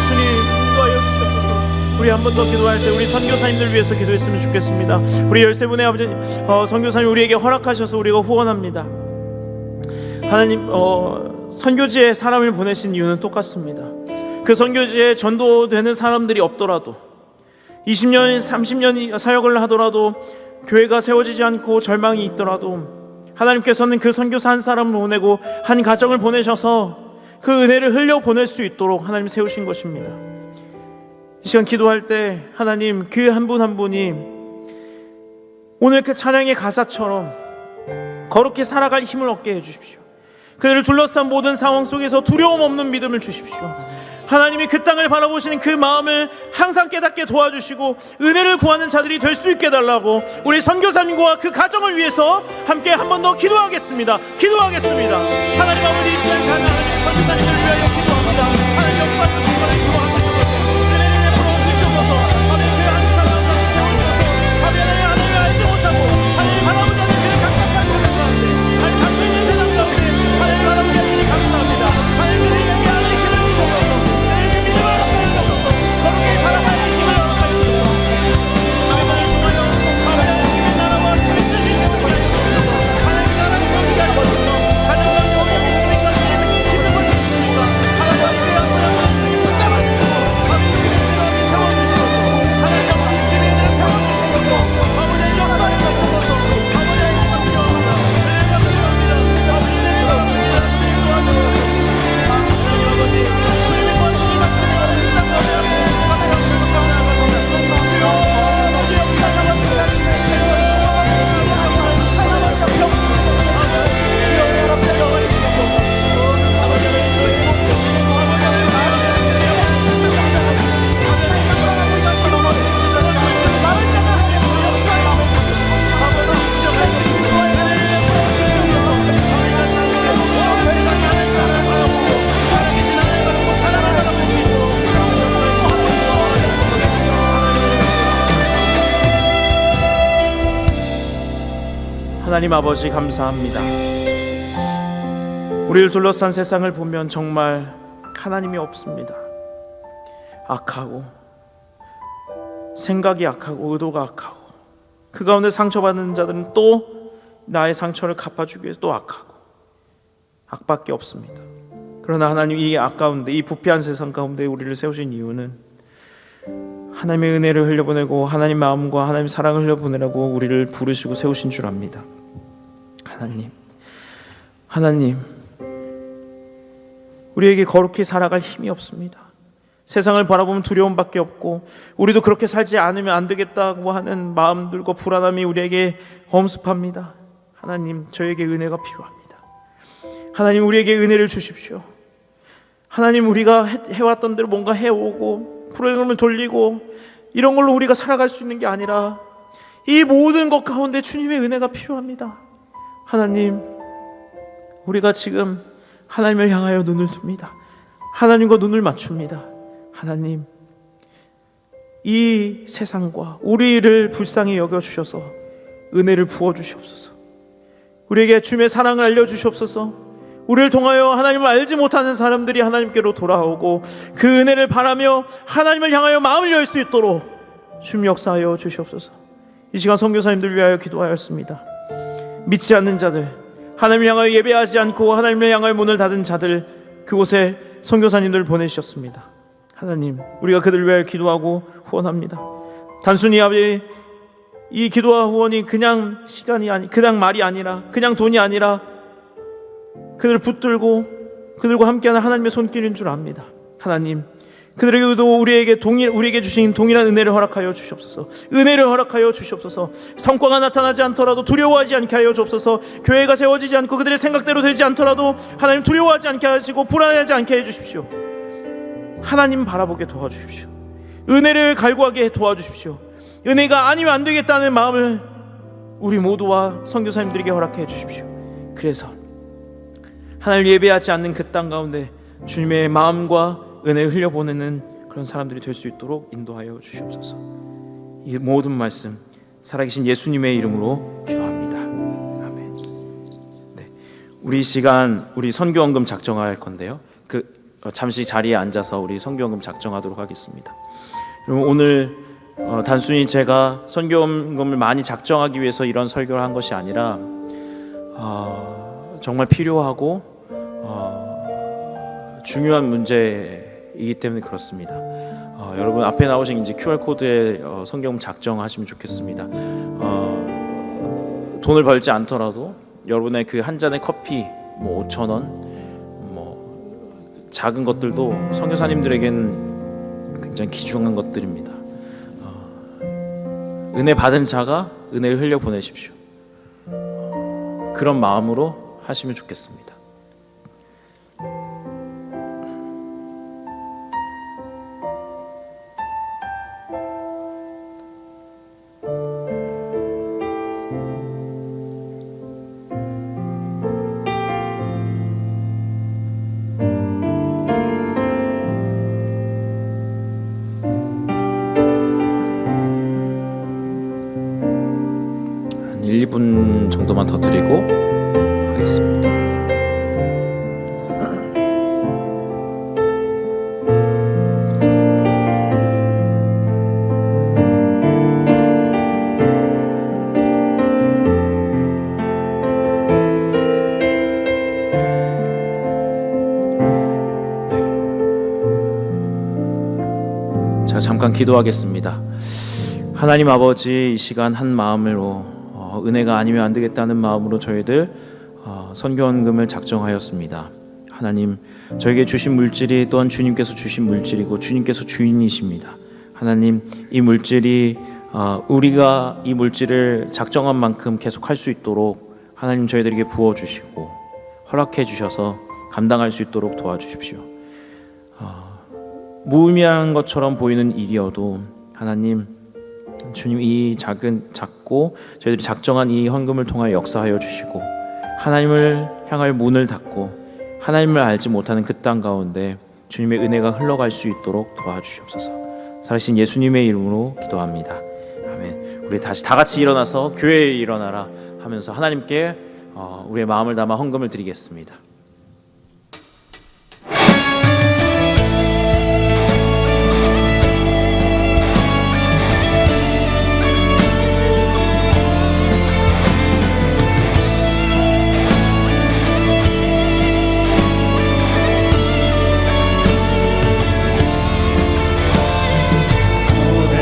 주님 인도하여 주시옵소서. 우리 한 번 더 기도할 때 우리 선교사님들 위해서 기도했으면 좋겠습니다. 우리 13분의 아버지 선교사님 우리에게 허락하셔서 우리가 후원합니다. 하나님, 선교지에 사람을 보내신 이유는 똑같습니다. 그 선교지에 전도되는 사람들이 없더라도 20년, 30년 사역을 하더라도 교회가 세워지지 않고 절망이 있더라도 하나님께서는 그 선교사 한 사람을 보내고 한 가정을 보내셔서 그 은혜를 흘려보낼 수 있도록 하나님 세우신 것입니다. 이 시간 기도할 때 하나님, 그 한 분 한 분이 오늘 그 찬양의 가사처럼 거룩히 살아갈 힘을 얻게 해주십시오. 그들을 둘러싼 모든 상황 속에서 두려움 없는 믿음을 주십시오. 하나님이 그 땅을 바라보시는 그 마음을 항상 깨닫게 도와주시고 은혜를 구하는 자들이 될 수 있게 달라고 우리 선교사님과 그 가정을 위해서 함께 한 번 더 기도하겠습니다. 기도하겠습니다. 하나님 아버지, 이 시간 하나님 선교사님들 위하여 기도합니다. 하나님 역사하여 주시고 도와주시옵소서. 은혜를 베풀어 주시옵소서. 하나님 그 한 사람 세워주셔서 하나님을 알지 못하고 하나님 바라보지 않는 그 각박한 세상 가운데 하나님 닫혀있는 세상 가운데 하나님 바라보게 하시니 감사합니다. 하나님 그들에게 하나님 힘을 주시옵소서. 그들에게 믿음을 허락하여 주옵소서. 거룩히 살아가는 힘을 허락하여 주옵소서. 하나님을 통하여 하나님 주의 나라와 주의 뜻이 세워지게 하옵소서. 하나님 나라를 세우게 하옵소서. 가정 가운데 우리의 모습인 것이 힘든 것이 있습니까? 하나님 그 한번 주님 붙잡아 주시고 아버지 주의 은혜를 세워주시옵소서. 하나님 아버지 주의 은혜를 세워주시옵소서. 아버지 역사를 주시옵소서. 아버지 은혜가 필요합니다. 은혜가 필요합니다. 아버지 은혜가 필요합니다. 주님 도와주옵소서. 하나님 아버지 주님의 권능을 말씀하시고 이 땅 가운데 하나님 주님 나아가소서. 주여 어디 역사하셨습니다. 주의 세월 하나만 잡혀 주여 허락하여 주시옵소서. 아버지 하나님 아버지, 감사합니다. 우리를 둘러싼 세상을 보면 정말 하나님이 없습니다. 악하고 생각이 악하고 의도가 악하고 그 가운데 상처받는 자들은 또 나의 상처를 갚아주기 위해서 또 악하고 악밖에 없습니다. 그러나 하나님, 이 악 가운데, 이 부패한 세상 가운데 우리를 세우신 이유는 하나님의 은혜를 흘려보내고 하나님 마음과 하나님 사랑을 흘려보내라고 우리를 부르시고 세우신 줄 압니다. 하나님, 우리에게 거룩히 살아갈 힘이 없습니다. 세상을 바라보면 두려움밖에 없고 우리도 그렇게 살지 않으면 안 되겠다고 하는 마음들과 불안함이 우리에게 엄습합니다. 하나님, 저에게 은혜가 필요합니다. 하나님, 우리에게 은혜를 주십시오. 하나님, 우리가 해왔던 대로 뭔가 해오고 프로그램을 돌리고 이런 걸로 우리가 살아갈 수 있는 게 아니라 이 모든 것 가운데 주님의 은혜가 필요합니다. 하나님, 우리가 지금 하나님을 향하여 눈을 듭니다. 하나님과 눈을 맞춥니다. 하나님, 이 세상과 우리를 불쌍히 여겨주셔서 은혜를 부어주시옵소서. 우리에게 주님의 사랑을 알려주시옵소서. 우리를 통하여 하나님을 알지 못하는 사람들이 하나님께로 돌아오고 그 은혜를 바라며 하나님을 향하여 마음을 열 수 있도록 주님 역사하여 주시옵소서. 이 시간 선교사님들 위하여 기도하였습니다. 믿지 않는 자들, 하나님을 향하여 예배하지 않고 하나님을 향하여 문을 닫은 자들, 그곳에 선교사님들을 보내주셨습니다. 하나님, 우리가 그들을 위하여 기도하고 후원합니다. 단순히 아버지, 이 기도와 후원이 그냥 그냥 말이 아니라, 그냥 돈이 아니라 그들을 붙들고 그들과 함께하는 하나님의 손길인 줄 압니다. 하나님, 그들에게도 우리에게 주신 동일한 은혜를 허락하여 주시옵소서. 은혜를 허락하여 주시옵소서. 성과가 나타나지 않더라도 두려워하지 않게 하여 주옵소서. 교회가 세워지지 않고 그들의 생각대로 되지 않더라도 하나님 두려워하지 않게 하시고 불안하지 않게 해주십시오. 하나님 바라보게 도와주십시오. 은혜를 갈구하게 도와주십시오. 은혜가 아니면 안 되겠다는 마음을 우리 모두와 선교사님들에게 허락해 주십시오. 그래서 하나님을 예배하지 않는 그 땅 가운데 주님의 마음과 은혜를 흘려보내는 그런 사람들이 될 수 있도록 인도하여 주시옵소서. 이 모든 말씀 살아계신 예수님의 이름으로 기도합니다. 아멘. 네, 우리 시간 우리 선교헌금 작정할 건데요. 잠시 자리에 앉아서 우리 선교헌금 작정하도록 하겠습니다. 여러분, 오늘 단순히 제가 선교헌금을 많이 작정하기 위해서 이런 설교를 한 것이 아니라 정말 필요하고 중요한 문제이기 때문에 그렇습니다. 여러분 앞에 나오신 이제 QR 코드에 성경 작정하시면 좋겠습니다. 돈을 벌지 않더라도 여러분의 그 한 잔의 커피, 5,000원, 작은 것들도 선교사님들에겐 굉장히 귀중한 것들입니다. 은혜 받은 자가 은혜를 흘려 보내십시오. 그런 마음으로 하시면 좋겠습니다. 한 1-2분 정도만 더 드리고 하겠습니다. 자, 잠깐 기도하겠습니다. 하나님 아버지, 이 시간 한 마음으로 은혜가 아니면 안 되겠다는 마음으로 저희들 선교헌금을 작정하였습니다. 하나님, 저에게 주신 물질이 또한 주님께서 주신 물질이고 주님께서 주인이십니다. 하나님, 이 물질이 우리가 이 물질을 작정한 만큼 계속 할 수 있도록 하나님 저희들에게 부어주시고 허락해 주셔서 감당할 수 있도록 도와주십시오. 무의미한 것처럼 보이는 일이어도 하나님, 주님, 이 작고 저희들이 작정한 이 헌금을 통하여 역사하여 주시고 하나님을 향할 문을 닫고 하나님을 알지 못하는 그 땅 가운데 주님의 은혜가 흘러갈 수 있도록 도와주시옵소서. 살아계신 예수님의 이름으로 기도합니다. 아멘. 우리 다시 다 같이 일어나서 교회에 일어나라 하면서 하나님께 우리의 마음을 담아 헌금을 드리겠습니다. 오래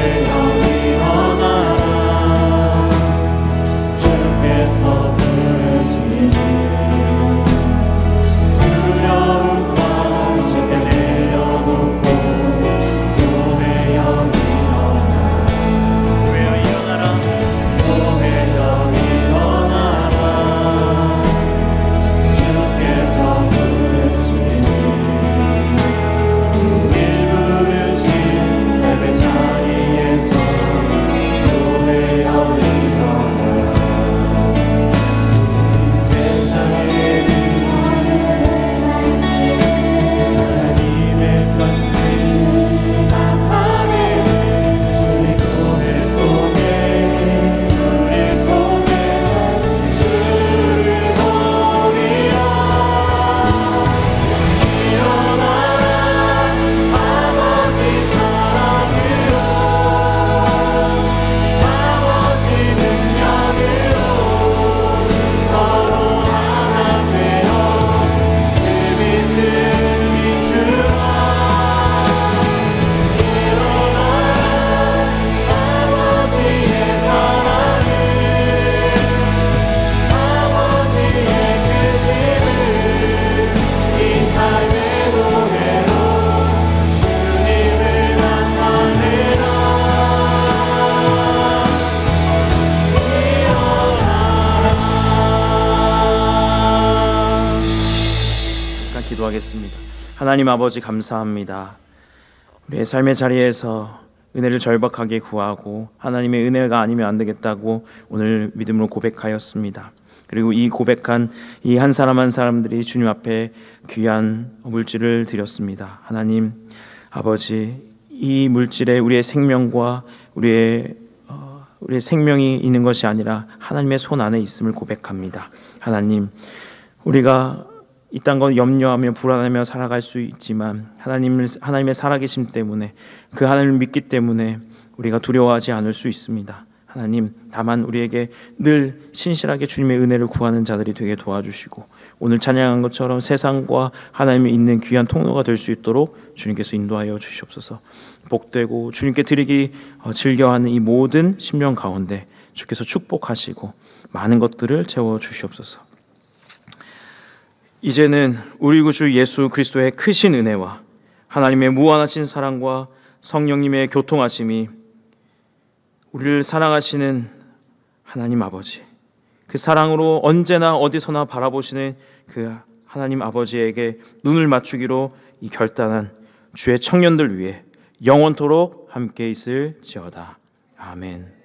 기도하겠습니다. 하나님 아버지 감사합니다. 우리의 삶의 자리에서 은혜를 절박하게 구하고 하나님의 은혜가 아니면 안 되겠다고 오늘 믿음으로 고백하였습니다. 그리고 이 고백한 이 한 사람 한 사람들이 주님 앞에 귀한 물질을 드렸습니다. 하나님 아버지, 이 물질에 우리의 생명과 우리의 생명이 있는 것이 아니라 하나님의 손 안에 있음을 고백합니다. 하나님, 우리가 이딴 건 염려하며 불안하며 살아갈 수 있지만 하나님의 살아계심 때문에, 그 하나님을 믿기 때문에 우리가 두려워하지 않을 수 있습니다. 하나님, 다만 우리에게 늘 신실하게 주님의 은혜를 구하는 자들이 되게 도와주시고, 오늘 찬양한 것처럼 세상과 하나님이 있는 귀한 통로가 될 수 있도록 주님께서 인도하여 주시옵소서. 복되고 주님께 드리기 즐겨하는 이 모든 심령 가운데 주께서 축복하시고 많은 것들을 채워 주시옵소서. 이제는 우리 구주 예수 그리스도의 크신 은혜와 하나님의 무한하신 사랑과 성령님의 교통하심이, 우리를 사랑하시는 하나님 아버지, 그 사랑으로 언제나 어디서나 바라보시는 그 하나님 아버지에게 눈을 맞추기로 이 결단한 주의 청년들 위해 영원토록 함께 있을지어다. 아멘.